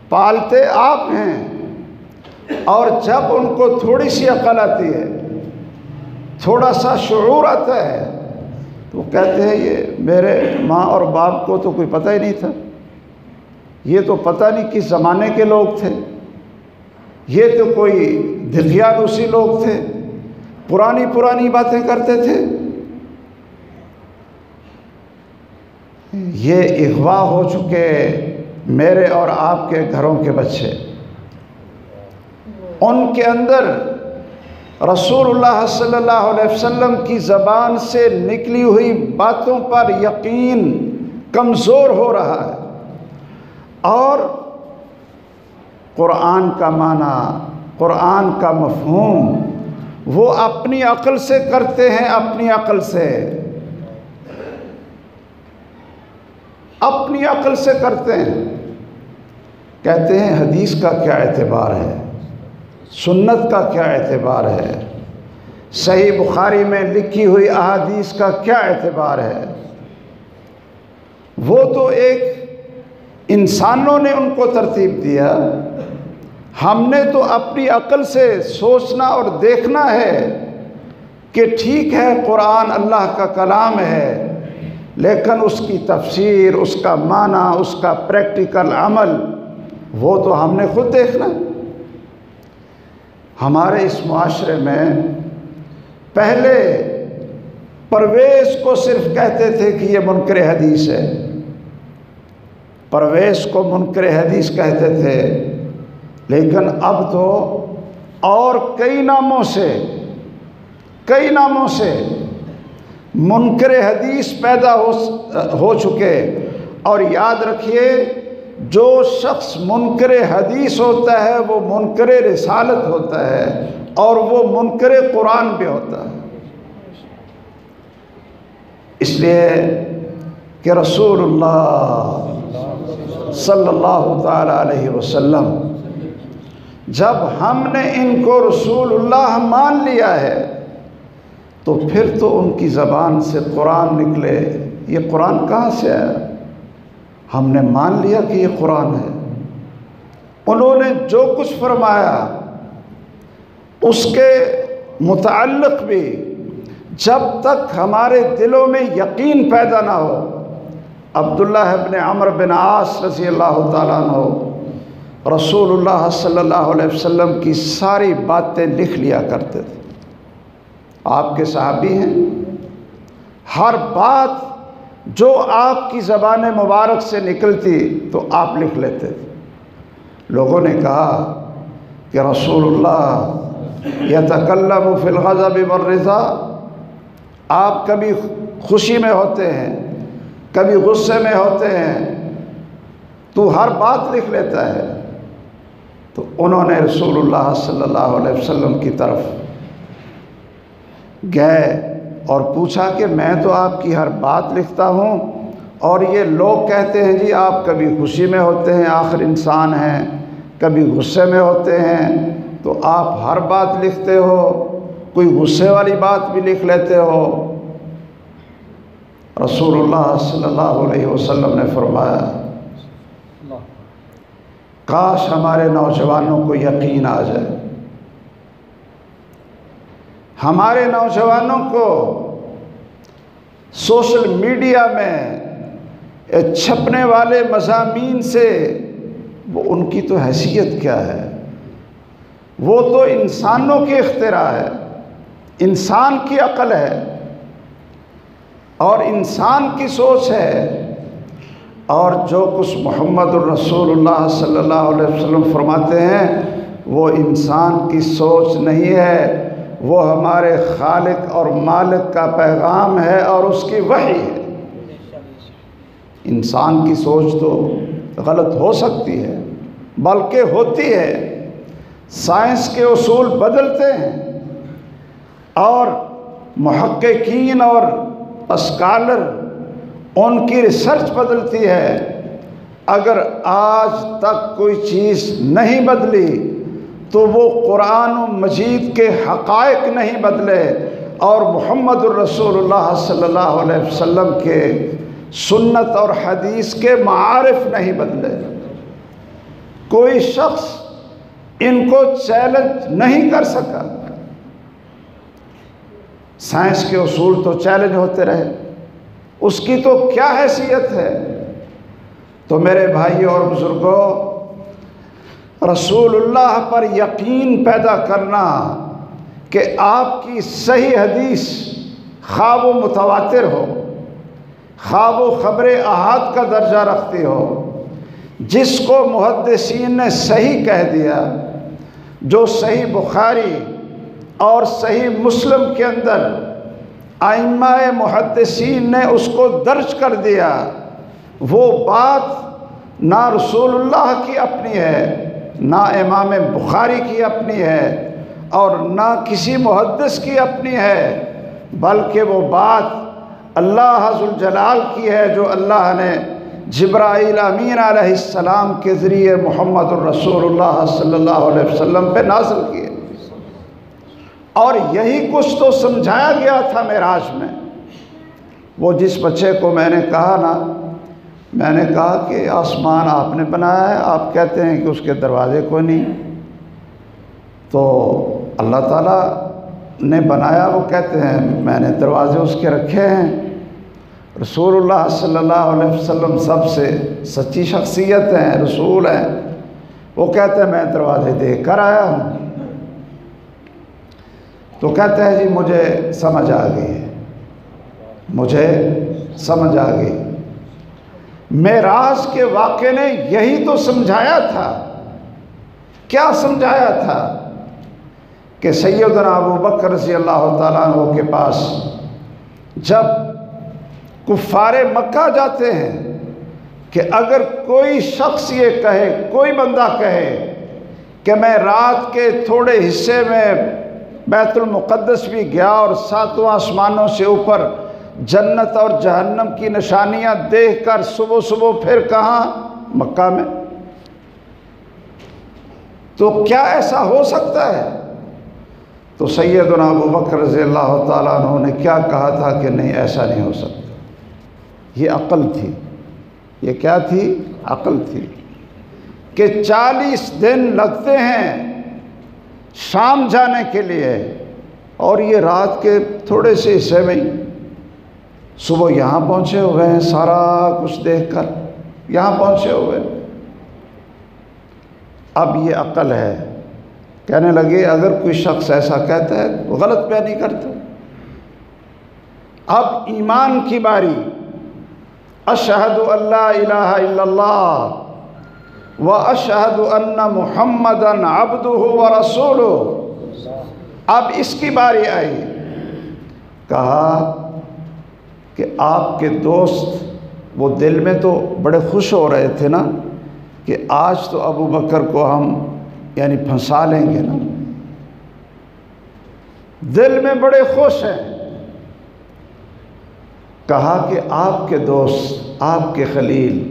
S1: پالتے آپ ہیں، اور جب ان کو تھوڑی سی عقل آتی ہے، تھوڑا سا شعور آتا ہے، تو کہتے ہیں یہ میرے ماں اور باپ کو تو کوئی پتہ ہی نہیں تھا، یہ تو پتہ نہیں کس زمانے کے لوگ تھے، یہ تو کوئی دقیانوسی لوگ تھے، پرانی باتیں کرتے تھے۔ یہ اغوا ہو چکے میرے اور آپ کے گھروں کے بچے، ان کے اندر رسول اللہ صلی اللہ علیہ وسلم کی زبان سے نکلی ہوئی باتوں پر یقین کمزور ہو رہا ہے، اور قرآن کا معنی، قرآن کا مفہوم وہ اپنی عقل سے کرتے ہیں، اپنی عقل سے، اپنی عقل سے کرتے ہیں۔ کہتے ہیں حدیث کا کیا اعتبار ہے، سنت کا کیا اعتبار ہے، صحیح بخاری میں لکھی ہوئی احادیث کا کیا اعتبار ہے؟ وہ تو ایک انسانوں نے ان کو ترتیب دیا، ہم نے تو اپنی عقل سے سوچنا اور دیکھنا ہے کہ ٹھیک ہے قرآن اللہ کا کلام ہے، لیکن اس کی تفسیر، اس کا معنی، اس کا پریکٹیکل عمل وہ تو ہم نے خود دیکھنا۔ ہمارے اس معاشرے میں پہلے پرویز کو صرف کہتے تھے کہ یہ منکر حدیث ہے، پرویز کو منکر حدیث کہتے تھے، لیکن اب تو اور کئی ناموں سے منکر حدیث پیدا ہو چکے۔ اور یاد رکھیے، جو شخص منکر حدیث ہوتا ہے وہ منکر رسالت ہوتا ہے، اور وہ منکر قرآن بھی ہوتا ہے۔ اس لیے کہ رسول اللہ صلی اللہ تعالیٰ علیہ وسلم، جب ہم نے ان کو رسول اللہ مان لیا ہے تو پھر تو ان کی زبان سے قرآن نکلے۔ یہ قرآن کہاں سے آیا؟ ہم نے مان لیا کہ یہ قرآن ہے۔ انہوں نے جو کچھ فرمایا اس کے متعلق بھی جب تک ہمارے دلوں میں یقین پیدا نہ ہو۔ عبداللہ ابن عمرو بن عاص رضی اللہ تعالیٰ عنہ رسول اللہ صلی اللہ علیہ وسلم کی ساری باتیں لکھ لیا کرتے تھے۔ آپ کے صحابی ہیں، ہر بات جو آپ کی زبان مبارک سے نکلتی تو آپ لکھ لیتے تھے۔ لوگوں نے کہا کہ رسول اللہ یتکلم فی الغضب والرضا، آپ کبھی خوشی میں ہوتے ہیں، کبھی غصے میں ہوتے ہیں، تو ہر بات لکھ لیتا ہے۔ تو انہوں نے رسول اللہ صلی اللہ علیہ وسلم کی طرف گئے اور پوچھا کہ میں تو آپ کی ہر بات لکھتا ہوں، اور یہ لوگ کہتے ہیں جی آپ کبھی خوشی میں ہوتے ہیں، آخر انسان ہیں، کبھی غصے میں ہوتے ہیں، تو آپ ہر بات لکھتے ہو، کوئی غصے والی بات بھی لکھ لیتے ہو۔ رسول اللہ صلی اللہ علیہ وسلم نے فرمایا، کاش ہمارے نوجوانوں کو یقین آ جائے، ہمارے نوجوانوں کو سوشل میڈیا میں چھپنے والے مضامین سے وہ ان کی تو حیثیت کیا ہے؟ وہ تو انسانوں کی اختراع ہے، انسان کی عقل ہے اور انسان کی سوچ ہے، اور جو کچھ محمد الرسول اللہ صلی اللہ علیہ وسلم فرماتے ہیں وہ انسان کی سوچ نہیں ہے، وہ ہمارے خالق اور مالک کا پیغام ہے اور اس کی وحی ہے۔ انسان کی سوچ تو غلط ہو سکتی ہے، بلکہ ہوتی ہے۔ سائنس کے اصول بدلتے ہیں اور محققین اور اسکالر ان کی ریسرچ بدلتی ہے۔ اگر آج تک کوئی چیز نہیں بدلی تو وہ قرآن مجید کے حقائق نہیں بدلے اور محمد الرسول اللہ صلی اللہ علیہ وسلم کے سنت اور حدیث کے معارف نہیں بدلے۔ کوئی شخص ان کو چیلنج نہیں کر سکا۔ سائنس کے اصول تو چیلنج ہوتے رہے، اس کی تو کیا حیثیت ہے؟ تو میرے بھائیوں اور بزرگوں، رسول اللہ پر یقین پیدا کرنا کہ آپ کی صحیح حدیث خواہ وہ متواتر ہو، خواہ وہ خبر احاد کا درجہ رکھتی ہو، جس کو محدثین نے صحیح کہہ دیا، جو صحیح بخاری اور صحیح مسلم کے اندر ائمہ محدثین نے اس کو درج کر دیا، وہ بات نہ رسول اللہ کی اپنی ہے، نہ امام بخاری کی اپنی ہے، اور نہ کسی محدث کی اپنی ہے، بلکہ وہ بات اللہ ذوالجلال کی ہے جو اللہ نے جبرائیل امین علیہ السلام کے ذریعے محمد الرسول اللہ صلی اللہ علیہ وسلم پہ نازل کیے۔ اور یہی کچھ تو سمجھایا گیا تھا معراج میں۔ وہ جس بچے کو میں نے کہا نا، میں نے کہا کہ آسمان آپ نے بنایا ہے، آپ کہتے ہیں کہ اس کے دروازے کوئی نہیں، تو اللہ تعالیٰ نے بنایا وہ کہتے ہیں میں نے دروازے اس کے رکھے ہیں۔ رسول اللہ صلی اللہ علیہ وسلم سب سے سچی شخصیت ہیں، رسول ہیں، وہ کہتے ہیں میں دروازے دیکھ کر آیا ہوں۔ تو کہتے ہیں جی مجھے سمجھ آ گئی ہے، مجھے سمجھ آ گئی۔ معراج کے واقعے نے یہی تو سمجھایا تھا۔ کیا سمجھایا تھا؟ کہ سیدنا ابو بکر رضی اللہ تعالیٰ عنہ کے پاس جب کفار مکہ جاتے ہیں کہ اگر کوئی شخص یہ کہے، کوئی بندہ کہے کہ میں رات کے تھوڑے حصے میں بیت المقدس بھی گیا اور ساتوں آسمانوں سے اوپر جنت اور جہنم کی نشانیاں دیکھ کر صبح صبح پھر کہاں؟ مکہ میں، تو کیا ایسا ہو سکتا ہے؟ تو سیدنا ابو بکر رضی اللہ تعالیٰ عنہ نے کیا کہا تھا کہ نہیں، ایسا نہیں ہو سکتا۔ یہ عقل تھی، یہ کیا تھی؟ عقل تھی کہ 40 دن لگتے ہیں شام جانے کے لیے، اور یہ رات کے تھوڑے سے حصے میں ہی صبح یہاں پہنچے ہوئے ہیں، سارا کچھ دیکھ کر یہاں پہنچے ہوئے ہیں۔ اب یہ عقل ہے، کہنے لگے اگر کوئی شخص ایسا کہتا ہے تو غلط بیانی کرتا۔ اب ایمان کی باری، اشہد ان لا الہ الا اللہ واشہد ان محمدا عبدہ ورسولہ، اب اس کی باری آئی۔ کہا کہ آپ کے دوست وہ دل میں تو بڑے خوش ہو رہے تھے نا کہ آج تو ابو بکر کو ہم یعنی پھنسا لیں گے نا، دل میں بڑے خوش ہیں۔ کہا کہ آپ کے دوست، آپ کے خلیل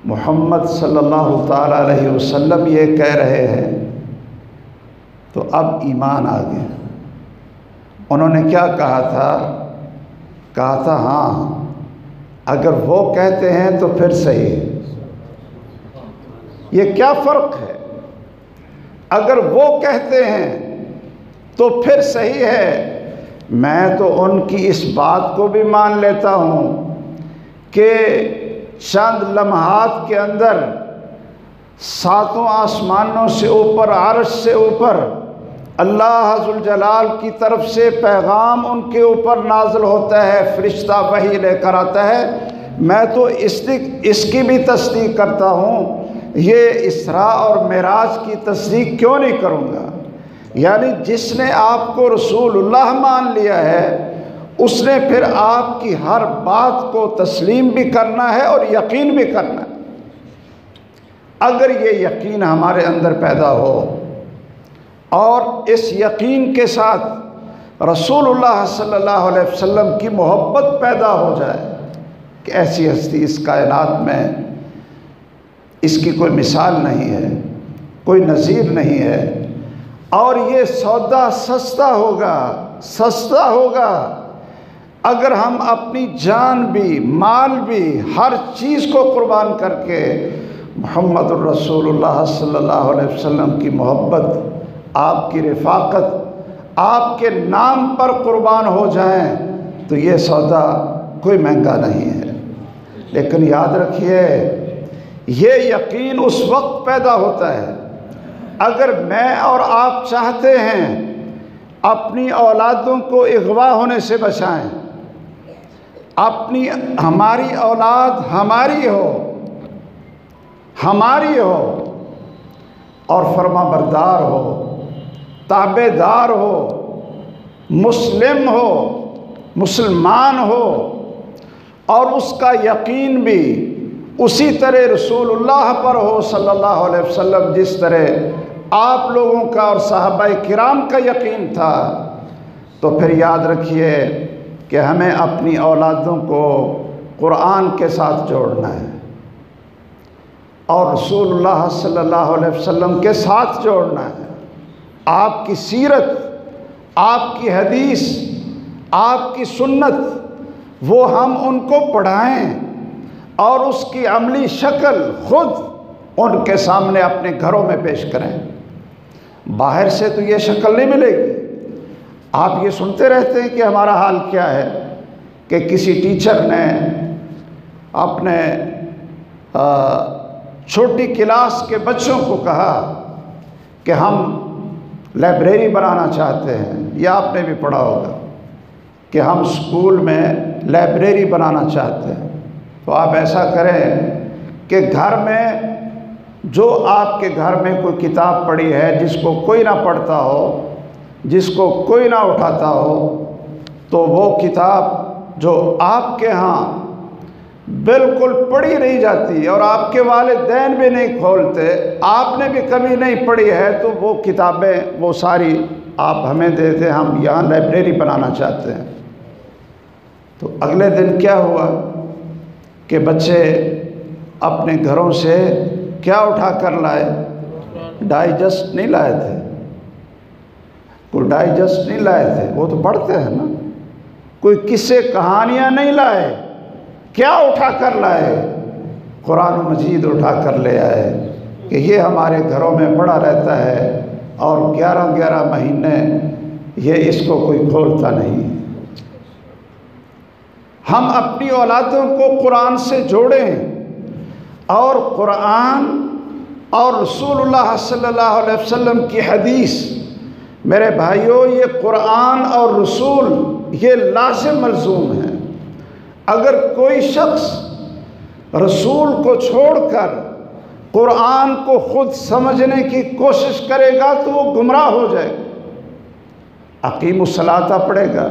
S1: محمد صلی اللہ تعالیٰ علیہ وسلم یہ کہہ رہے ہیں تو اب ایمان آ گیا۔ انہوں نے کیا کہا تھا؟ کہا تھا ہاں اگر وہ کہتے ہیں تو پھر صحیح ہے۔ یہ کیا فرق ہے؟ اگر وہ کہتے ہیں تو پھر صحیح ہے، میں تو ان کی اس بات کو بھی مان لیتا ہوں کہ چند لمحات کے اندر ساتوں آسمانوں سے اوپر، عرش سے اوپر اللہ ذوالجلال کی طرف سے پیغام ان کے اوپر نازل ہوتا ہے، فرشتہ وحی لے کر آتا ہے۔ میں تو اس کی بھی تصدیق کرتا ہوں، یہ اسراء اور معراج کی تصدیق کیوں نہیں کروں گا؟ یعنی جس نے آپ کو رسول اللہ مان لیا ہے اس نے پھر آپ کی ہر بات کو تسلیم بھی کرنا ہے اور یقین بھی کرنا ہے۔ اگر یہ یقین ہمارے اندر پیدا ہو اور اس یقین کے ساتھ رسول اللہ صلی اللہ علیہ وسلم کی محبت پیدا ہو جائے کہ ایسی ہستی اس کائنات میں اس کی کوئی مثال نہیں ہے، کوئی نظیر نہیں ہے، اور یہ سودا سستا ہوگا اگر ہم اپنی جان بھی، مال بھی، ہر چیز کو قربان کر کے محمد الرسول اللہ صلی اللہ علیہ وسلم کی محبت، آپ کی رفاقت، آپ کے نام پر قربان ہو جائیں تو یہ سودا کوئی مہنگا نہیں ہے۔ لیکن یاد رکھیے یہ یقین اس وقت پیدا ہوتا ہے اگر میں اور آپ چاہتے ہیں اپنی اولادوں کو اغوا ہونے سے بچائیں، ہماری اولاد ہماری ہو اور فرما بردار ہو، تابع دار ہو، مسلم ہو، مسلمان ہو، اور اس کا یقین بھی اسی طرح رسول اللہ پر ہو صلی اللہ علیہ وسلم جس طرح آپ لوگوں کا اور صحابہ کرام کا یقین تھا، تو پھر یاد رکھیے کہ ہمیں اپنی اولادوں کو قرآن کے ساتھ جوڑنا ہے اور رسول اللہ صلی اللہ علیہ وسلم کے ساتھ جوڑنا ہے۔ آپ کی سیرت، آپ کی حدیث، آپ کی سنت وہ ہم ان کو پڑھائیں اور اس کی عملی شکل خود ان کے سامنے اپنے گھروں میں پیش کریں۔ باہر سے تو یہ شکل نہیں ملے گی، آپ یہ سنتے رہتے ہیں کہ ہمارا حال کیا ہے کہ کسی ٹیچر نے اپنے چھوٹی کلاس کے بچوں کو کہا کہ ہم لائبریری بنانا چاہتے ہیں، یا آپ نے بھی پڑھا ہوگا کہ ہم اسکول میں لائبریری بنانا چاہتے ہیں۔ تو آپ ایسا کریں کہ گھر میں جو آپ کے گھر میں کوئی کتاب پڑھی ہے جس کو کوئی نہ پڑھتا ہو، جس کو کوئی نہ اٹھاتا ہو، تو وہ کتاب جو آپ کے ہاں بالکل پڑھی نہیں جاتی اور آپ کے والدین بھی نہیں کھولتے، آپ نے بھی کبھی نہیں پڑھی ہے، تو وہ کتابیں وہ ساری آپ ہمیں دے دیں، ہم یہاں لائبریری بنانا چاہتے ہیں۔ تو اگلے دن کیا ہوا کہ بچے اپنے گھروں سے کیا اٹھا کر لائے؟ ڈائجسٹ نہیں لائے تھے، کوئی ڈائجسٹ نہیں لائے تھے، وہ تو پڑھتے ہیں نا، کوئی قصے کہانیاں نہیں لائے، کیا اٹھا کر لائے؟ قرآن مجید اٹھا کر لے آئے کہ یہ ہمارے گھروں میں پڑا رہتا ہے اور 11 مہینے یہ اس کو کوئی کھولتا نہیں۔ ہم اپنی اولادوں کو قرآن سے جوڑیں، اور قرآن اور رسول اللہ صلی اللہ علیہ وسلم کی حدیث، میرے بھائیوں یہ قرآن اور رسول یہ لازم ملزوم ہے۔ اگر کوئی شخص رسول کو چھوڑ کر قرآن کو خود سمجھنے کی کوشش کرے گا تو وہ گمراہ ہو جائے گا۔ اقیم الصلاۃ پڑھے گا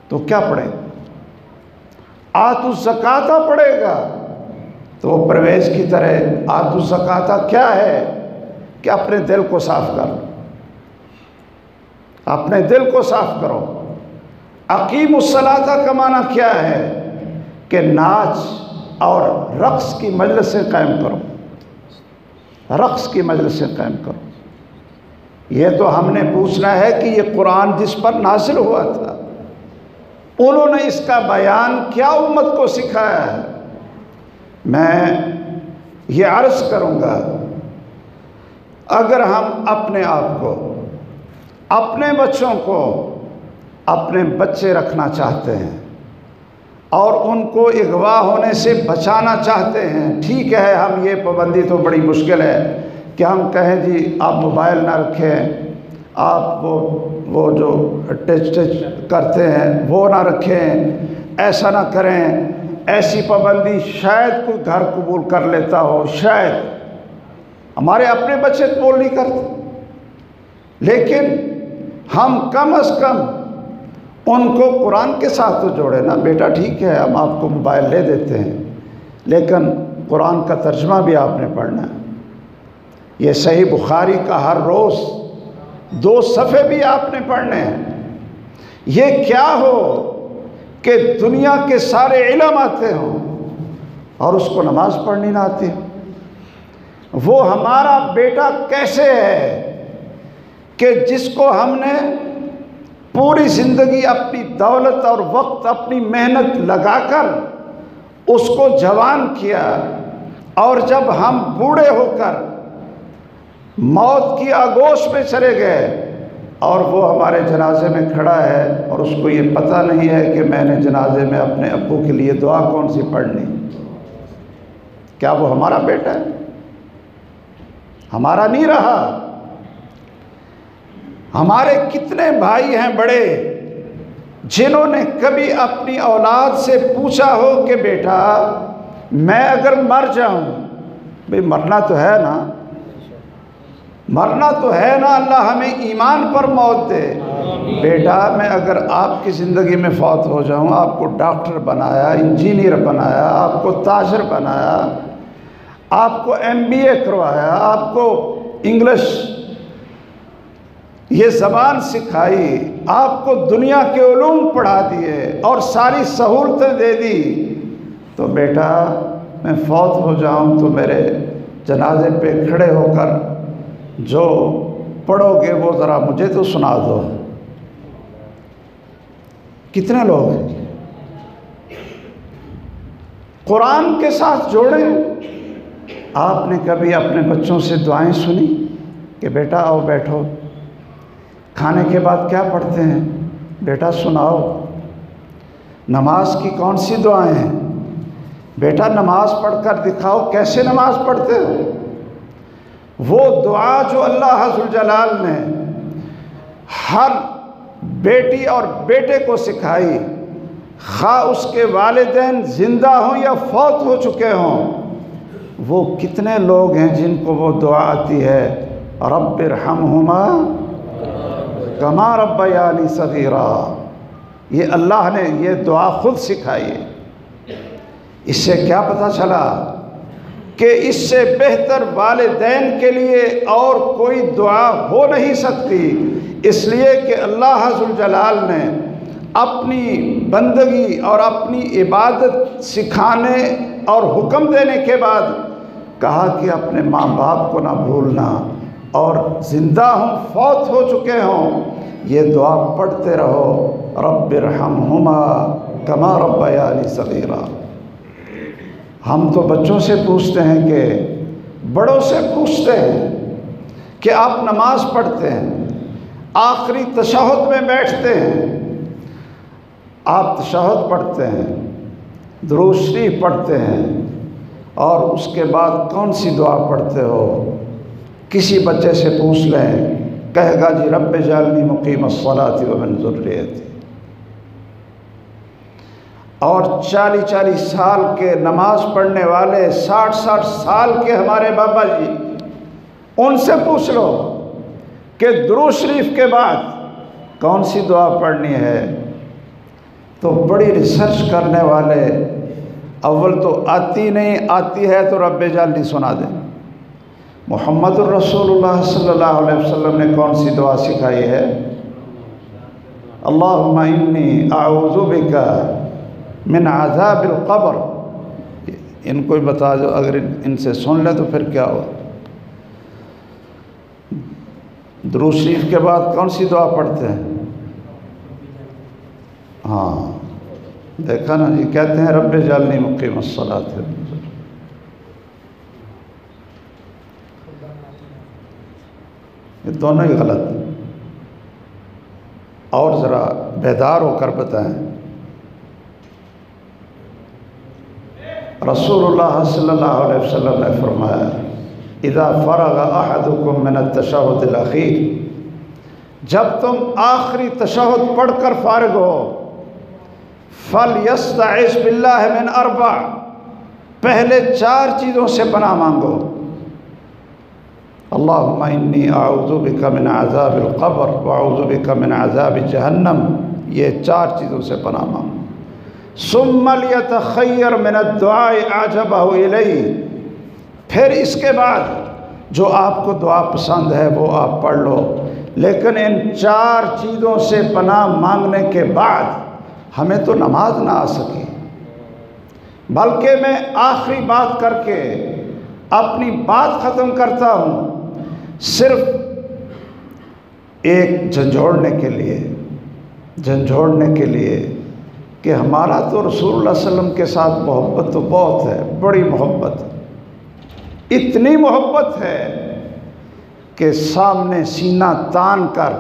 S1: تو کیا پڑھے گا؟ آتوا الزکوٰۃ پڑھے گا تو وہ پرویز کی طرح آتوا الزکوٰۃ کیا ہے کہ اپنے دل کو صاف کر لو، اپنے دل کو صاف کرو۔ اقیم الصلاۃ کا معنی کیا ہے کہ ناچ اور رقص کی مجلسیں قائم کرو، رقص کی مجلسیں قائم کرو۔ یہ تو ہم نے پوچھنا ہے کہ یہ قرآن جس پر نازل ہوا تھا انہوں نے اس کا بیان کیا امت کو سکھایا ہے؟ میں یہ عرض کروں گا، اگر ہم اپنے آپ کو، اپنے بچوں کو اپنے بچے رکھنا چاہتے ہیں اور ان کو اغوا ہونے سے بچانا چاہتے ہیں، ٹھیک ہے، ہم یہ پابندی تو بڑی مشکل ہے کہ ہم کہیں جی آپ موبائل نہ رکھیں، آپ وہ جو ٹچ کرتے ہیں وہ نہ رکھیں، ایسا نہ کریں، ایسی پابندی شاید کوئی گھر قبول کر لیتا ہو، شاید ہمارے اپنے بچے قبول نہیں کرتے، لیکن ہم کم از کم ان کو قرآن کے ساتھ تو جوڑے نا۔ بیٹا ٹھیک ہے ہم آپ کو موبائل لے دیتے ہیں، لیکن قرآن کا ترجمہ بھی آپ نے پڑھنا ہے، یہ صحیح بخاری کا ہر روز 2 صفحے بھی آپ نے پڑھنے ہیں۔ یہ کیا ہو کہ دنیا کے سارے علم آتے ہوں اور اس کو نماز پڑھنی نہ آتی؟ وہ ہمارا بیٹا کیسے ہے کہ جس کو ہم نے پوری زندگی اپنی دولت اور وقت، اپنی محنت لگا کر اس کو جوان کیا، اور جب ہم بوڑھے ہو کر موت کی آگوش میں چلے گئے اور وہ ہمارے جنازے میں کھڑا ہے اور اس کو یہ پتہ نہیں ہے کہ میں نے جنازے میں اپنے ابو کے لیے دعا کون سی پڑھنی؟ کیا وہ ہمارا بیٹا ہے؟ ہمارا نہیں رہا۔ ہمارے کتنے بھائی ہیں بڑے جنہوں نے کبھی اپنی اولاد سے پوچھا ہو کہ بیٹا میں اگر مر جاؤں، بھئی مرنا تو ہے نا، مرنا تو ہے نا، اللہ ہمیں ایمان پر موت دے۔ بیٹا میں اگر آپ کی زندگی میں فوت ہو جاؤں، آپ کو ڈاکٹر بنایا، انجینئر بنایا، آپ کو تاجر بنایا، آپ کو MBA کروایا، آپ کو انگلش یہ زبان سکھائی، آپ کو دنیا کے علوم پڑھا دیے اور ساری سہولتیں دے دی، تو بیٹا میں فوت ہو جاؤں تو میرے جنازے پہ کھڑے ہو کر جو پڑھو گے وہ ذرا مجھے تو سنا دو۔ کتنے لوگ ہیں؟ قرآن کے ساتھ جوڑیں۔ آپ نے کبھی اپنے بچوں سے دعائیں سنی کہ بیٹا آؤ بیٹھو؟ کھانے کے بعد کیا پڑھتے ہیں؟ بیٹا سناؤ، نماز کی کون سی دعائیں ہیں؟ بیٹا نماز پڑھ کر دکھاؤ، کیسے نماز پڑھتے ہو؟ وہ دعا جو اللہ عز و جلال نے ہر بیٹی اور بیٹے کو سکھائی، خواہ اس کے والدین زندہ ہوں یا فوت ہو چکے ہوں، وہ کتنے لوگ ہیں جن کو وہ دعا آتی ہے، رب ارحمہما کما ربیانی صغیرا۔ یہ اللہ نے یہ دعا خود سکھائی ہے۔ اس سے کیا پتہ چلا کہ اس سے بہتر والدین کے لیے اور کوئی دعا ہو نہیں سکتی، اس لیے کہ اللہ عز و جلال نے اپنی بندگی اور اپنی عبادت سکھانے اور حکم دینے کے بعد کہا کہ اپنے ماں باپ کو نہ بھولنا، اور زندہ ہوں فوت ہو چکے ہوں یہ دعا پڑھتے رہو، رب ارحمہما کما ربیانی صغیرا۔ ہم تو بچوں سے پوچھتے ہیں کہ بڑوں سے پوچھتے ہیں کہ آپ نماز پڑھتے ہیں، آخری تشہد میں بیٹھتے ہیں، آپ تشہد پڑھتے ہیں، درود شریف پڑھتے ہیں، اور اس کے بعد کون سی دعا پڑھتے ہو؟ کسی بچے سے پوچھ لیں، کہے گا جی رب اجعلنی مقیم الصلاۃ ومن ذریتی۔ اور 40 سال کے نماز پڑھنے والے، 60 سال کے ہمارے بابا جی، ان سے پوچھ لو کہ درود شریف کے بعد کون سی دعا پڑھنی ہے، تو بڑی ریسرچ کرنے والے اول تو آتی نہیں، آتی ہے تو رب اجعلنی سنا دیں۔ محمد الرسول اللہ صلی اللہ علیہ وسلم نے کون سی دعا سکھائی ہے؟ اللہم انی اعوذ بک من عذاب القبر۔ ان کو بتا دو، اگر ان سے سن لے تو پھر کیا ہو۔ درود شریف کے بعد کون سی دعا پڑھتے ہیں؟ ہاں دیکھا نا جی، کہتے ہیں رب اجعلنی مقیم الصلاۃ۔ یہ دونوں ہی غلط ہیں، اور ذرا بیدار ہو کر بتائیں۔ رسول اللہ صلی اللہ علیہ وسلم نے فرمایا، اذا فرغ احدکم من التشہد الاخیر، جب تم آخری تشہد پڑھ کر فارغ ہو، فلیستعذ باللہ من اربع، پہلے 4 چیزوں سے پناہ مانگو۔ اللہم انی اعوذ بک من عذاب القبر واعوذ بک من عذاب جہنم، یہ 4 چیزوں سے پناہ مانگو۔ ثم لیتخیر من الدعاء اعجبہ الیہ، پھر اس کے بعد جو آپ کو دعا پسند ہے وہ آپ پڑھ لو، لیکن ان 4 چیزوں سے پناہ مانگنے کے بعد ہمیں تو نماز نہ آ سکی، بلکہ میں آخری بات کر کے اپنی بات ختم کرتا ہوں، صرف ایک جھنجھوڑنے کے لیے کہ ہمارا تو رسول اللہ صلی اللہ علیہ وسلم کے ساتھ محبت تو بہت ہے، بڑی محبت، اتنی محبت ہے کہ سامنے سینہ تان کر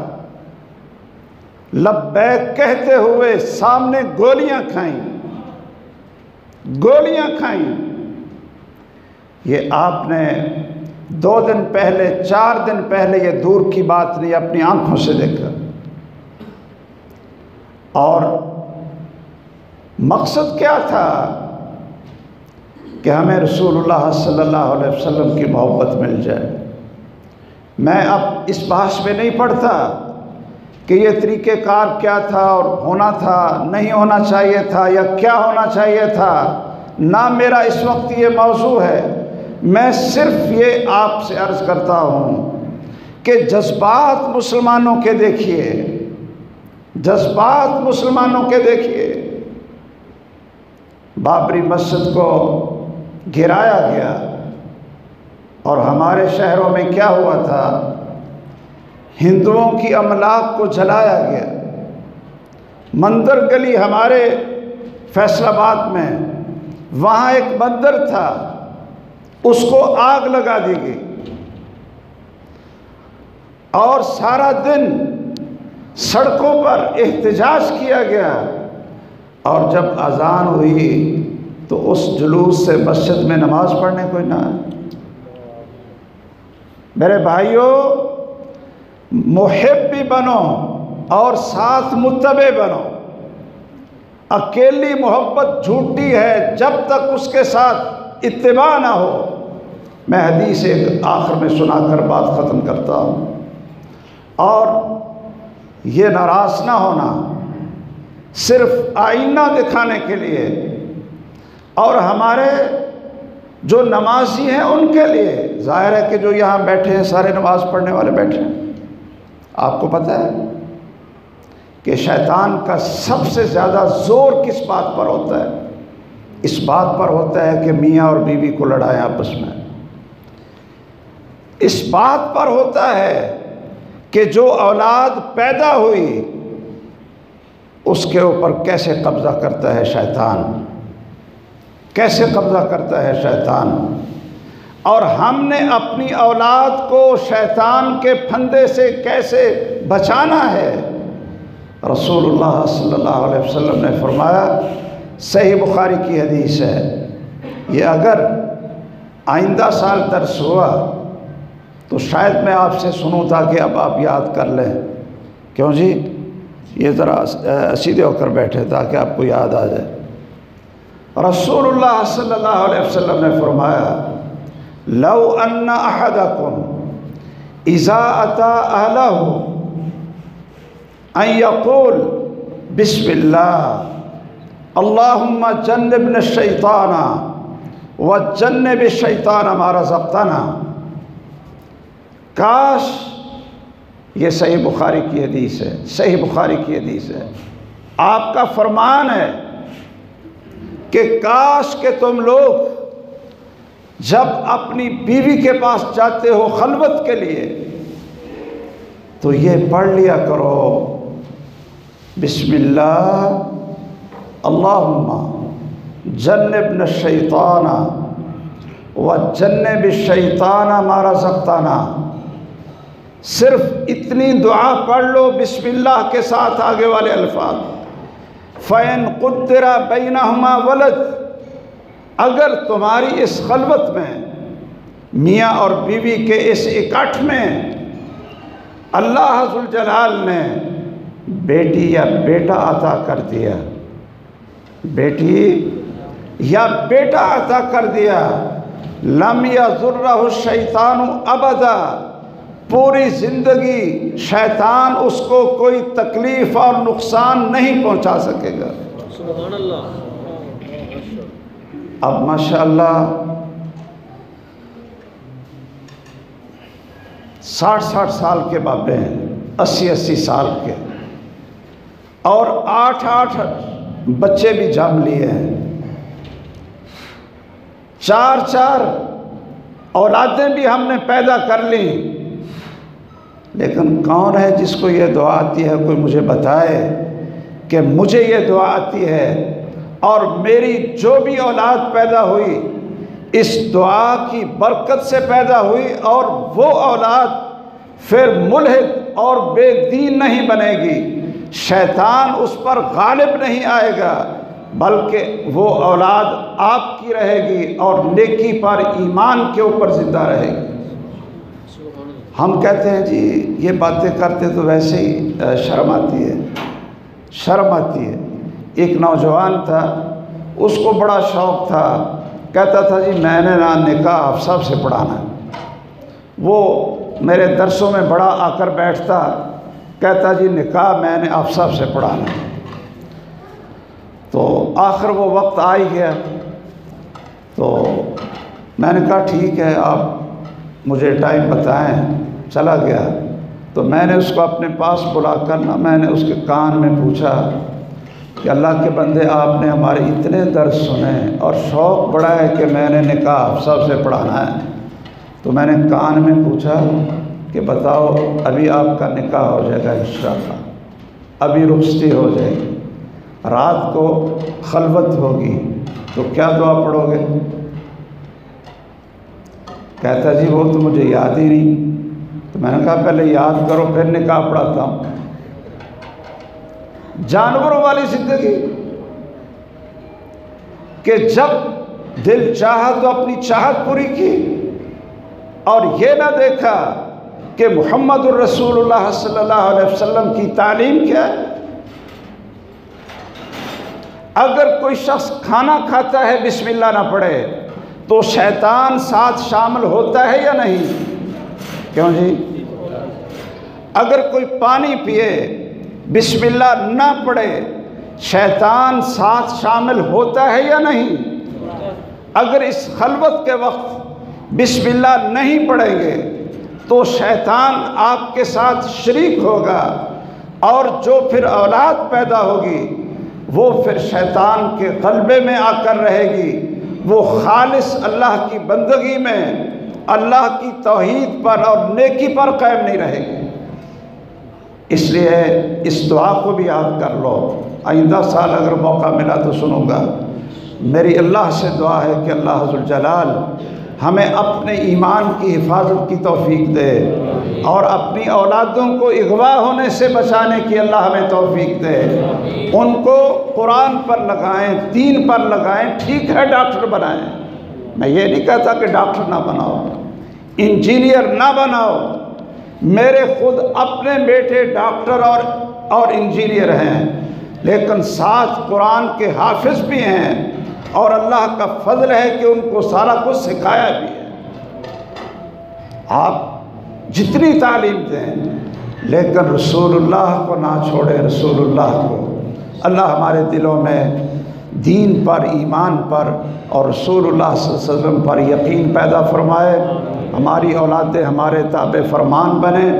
S1: لبیک کہتے ہوئے سامنے گولیاں کھائیں۔ یہ آپ نے 2 دن پہلے 4 دن پہلے، یہ دور کی بات نہیں، اپنی آنکھوں سے دیکھا۔ اور مقصد کیا تھا کہ ہمیں رسول اللہ صلی اللہ علیہ وسلم کی محبت مل جائے۔ میں اب اس بحث میں نہیں پڑھتا کہ یہ طریقہ کار کیا تھا اور ہونا تھا، نہیں ہونا چاہیے تھا، یا کیا ہونا چاہیے تھا، نہ میرا اس وقت یہ موضوع ہے۔ میں صرف یہ آپ سے عرض کرتا ہوں کہ جذبات مسلمانوں کے دیکھیے، جذبات مسلمانوں کے دیکھیے۔ بابری مسجد کو گرایا گیا، اور ہمارے شہروں میں کیا ہوا تھا؟ ہندوؤں کی املاک کو جلایا گیا۔ مندر گلی ہمارے فیصل آباد میں، وہاں ایک مندر تھا، اس کو آگ لگا دی گئی، اور سارا دن سڑکوں پر احتجاج کیا گیا، اور جب اذان ہوئی تو اس جلوس سے مسجد میں نماز پڑھنے کوئی نہ آئے۔ میرے بھائیوں، محب بھی بنو اور ساتھ متبع بنو۔ اکیلی محبت جھوٹی ہے جب تک اس کے ساتھ اتباع نہ ہو۔ میں حدیث ایک آخر میں سنا کر بات ختم کرتا ہوں، اور یہ ناراض نہ ہونا صرف آئینہ دکھانے کے لیے اور ہمارے جو نمازی ہیں ان کے لیے۔ ظاہر ہے کہ جو یہاں بیٹھے ہیں سارے نماز پڑھنے والے بیٹھے ہیں۔ آپ کو پتہ ہے کہ شیطان کا سب سے زیادہ زور کس بات پر ہوتا ہے؟ اس بات پر ہوتا ہے کہ میاں اور بیوی کو لڑائیں آپس میں۔ اس بات پر ہوتا ہے کہ جو اولاد پیدا ہوئی اس کے اوپر کیسے قبضہ کرتا ہے شیطان، کیسے قبضہ کرتا ہے شیطان، اور ہم نے اپنی اولاد کو شیطان کے پھندے سے کیسے بچانا ہے۔ رسول اللہ صلی اللہ علیہ وسلم نے فرمایا، صحیح بخاری کی حدیث ہے، یہ اگر آئندہ سال درس ہوا تو شاید میں آپ سے سنوں تاکہ اب آپ یاد کر لیں۔ کیوں جی؟ یہ ذرا سیدھے ہو کر بیٹھے تاکہ آپ کو یاد آ جائے۔ رسول اللہ صلی اللہ علیہ وسلم نے فرمایا، لو ان احدکم اذا اتی اہلہ ان یقول بسم اللہ اللہم جنبنا الشیطان وجنب الشیطان ما رزقتنا۔ کاش، یہ صحیح بخاری کی حدیث ہے، صحیح بخاری کی حدیث ہے، آپ کا فرمان ہے کہ کاش کہ تم لوگ جب اپنی بیوی کے پاس جاتے ہو خلوت کے لیے تو یہ پڑھ لیا کرو، بسم اللہ اللہم جنبنا الشیطان وجنب الشیطان ما رزقتنا۔ صرف اتنی دعا پڑھ لو بسم اللہ کے ساتھ آگے والے الفاظ، فَإِن قُدِّرَ بَيْنَهُمَا وَلَدٍ، اگر تمہاری اس خلوت میں، میاں اور بیوی کے اس اکٹھ میں اللہ ذوالجلال نے بیٹی یا بیٹا عطا کر دیا، بیٹی یا بیٹا عطا کر دیا، لم یضرہ الشیطان ابدا، پوری زندگی شیطان اس کو کوئی تکلیف اور نقصان نہیں پہنچا سکے گا۔
S2: سبحان اللہ۔
S1: اب ماشاءاللہ 60 سال کے بابے ہیں، 80 سال کے، اور 8 بچے بھی جم لیے ہیں، 4 اولادیں بھی ہم نے پیدا کر لی، لیکن کون ہے جس کو یہ دعا آتی ہے؟ کوئی مجھے بتائے کہ مجھے یہ دعا آتی ہے اور میری جو بھی اولاد پیدا ہوئی اس دعا کی برکت سے پیدا ہوئی، اور وہ اولاد پھر ملحد اور بے دین نہیں بنے گی، شیطان اس پر غالب نہیں آئے گا، بلکہ وہ اولاد آپ کی رہے گی اور نیکی پر ایمان کے اوپر زندہ رہے گی۔ ہم کہتے ہیں جی یہ باتیں کرتے تو ویسے ہی شرم آتی ہے، شرم آتی ہے۔ ایک نوجوان تھا، اس کو بڑا شوق تھا، کہتا تھا جی میں نے نکاح آپ صاحب سے پڑھانا ہے۔ وہ میرے درسوں میں بڑا آ کر بیٹھتا، کہتا جی نکاح میں نے آپ صاحب سے پڑھانا ہے۔ تو آخر وہ وقت آ ہی گیا، تو میں نے کہا ٹھیک ہے آپ مجھے ٹائم بتائیں، چلا گیا۔ تو میں نے اس کو اپنے پاس بلا کر میں نے اس کے کان میں پوچھا کہ اللہ کے بندے آپ نے ہمارے اتنے درس سنے اور شوق بڑا ہے کہ میں نے نکاح آپ سب سے پڑھانا ہے، تو میں نے کان میں پوچھا کہ بتاؤ ابھی آپ کا نکاح ہو جائے گا انشاءاللہ، ابھی رخصتی ہو جائے گی، رات کو خلوت ہوگی تو کیا دعا پڑھو گے؟ کہتا جی وہ تو مجھے یاد ہی نہیں۔ تو میں نے کہا پہلے یاد کرو پھر نکاح پڑھاتا ہوں۔ جانوروں والی زندگی کہ جب دل چاہا تو اپنی چاہت پوری کی، اور یہ نہ دیکھا کہ محمد الرسول اللہ صلی اللہ علیہ وسلم کی تعلیم کیا ہے۔ اگر کوئی شخص کھانا کھاتا ہے بسم اللہ نہ پڑھے تو شیطان ساتھ شامل ہوتا ہے یا نہیں؟ کیوں جی؟ اگر کوئی پانی پیے بسم اللہ نہ پڑھے شیطان ساتھ شامل ہوتا ہے یا نہیں؟ اگر اس خلوت کے وقت بسم اللہ نہیں پڑھیں گے تو شیطان آپ کے ساتھ شریک ہوگا، اور جو پھر اولاد پیدا ہوگی وہ پھر شیطان کے غلبے میں آ کر رہے گی، وہ خالص اللہ کی بندگی میں اللہ کی توحید پر اور نیکی پر قائم نہیں رہے گی۔ اس لیے اس دعا کو بھی یاد کر لو، آئندہ سال اگر موقع ملا تو سنوں گا۔ میری اللہ سے دعا ہے کہ اللہ ذوالجلال ہمیں اپنے ایمان کی حفاظت کی توفیق دے، اور اپنی اولادوں کو اغوا ہونے سے بچانے کی اللہ ہمیں توفیق دے۔ ان کو قرآن پر لگائیں، دین پر لگائیں، ٹھیک ہے ڈاکٹر بنائیں، میں یہ نہیں کہتا کہ ڈاکٹر نہ بناؤ، انجینئر نہ بناؤ، میرے خود اپنے بیٹے ڈاکٹر اور انجینئر ہیں، لیکن ساتھ قرآن کے حافظ بھی ہیں، اور اللہ کا فضل ہے کہ ان کو سارا کچھ سکھایا بھی ہے۔ آپ جتنی تعلیم دیں لیکن رسول اللہ کو نہ چھوڑیں، رسول اللہ کو۔ اللہ ہمارے دلوں میں دین پر، ایمان پر اور رسول اللہ صلی اللہ علیہ وسلم پر یقین پیدا فرمائے۔ ہماری اولادیں ہمارے تابع فرمان بنیں،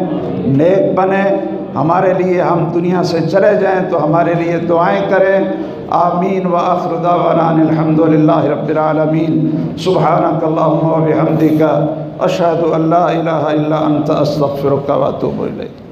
S1: نیک بنیں، ہمارے لیے ہم دنیا سے چلے جائیں تو ہمارے لیے دعائیں کریں۔ آمین وآخر دعوانا الحمد للہ رب العالمین۔ سبحانک اللہم و بحمدک، اشہد ان لا الہ الا انت، استغفرک و اتوب الیک۔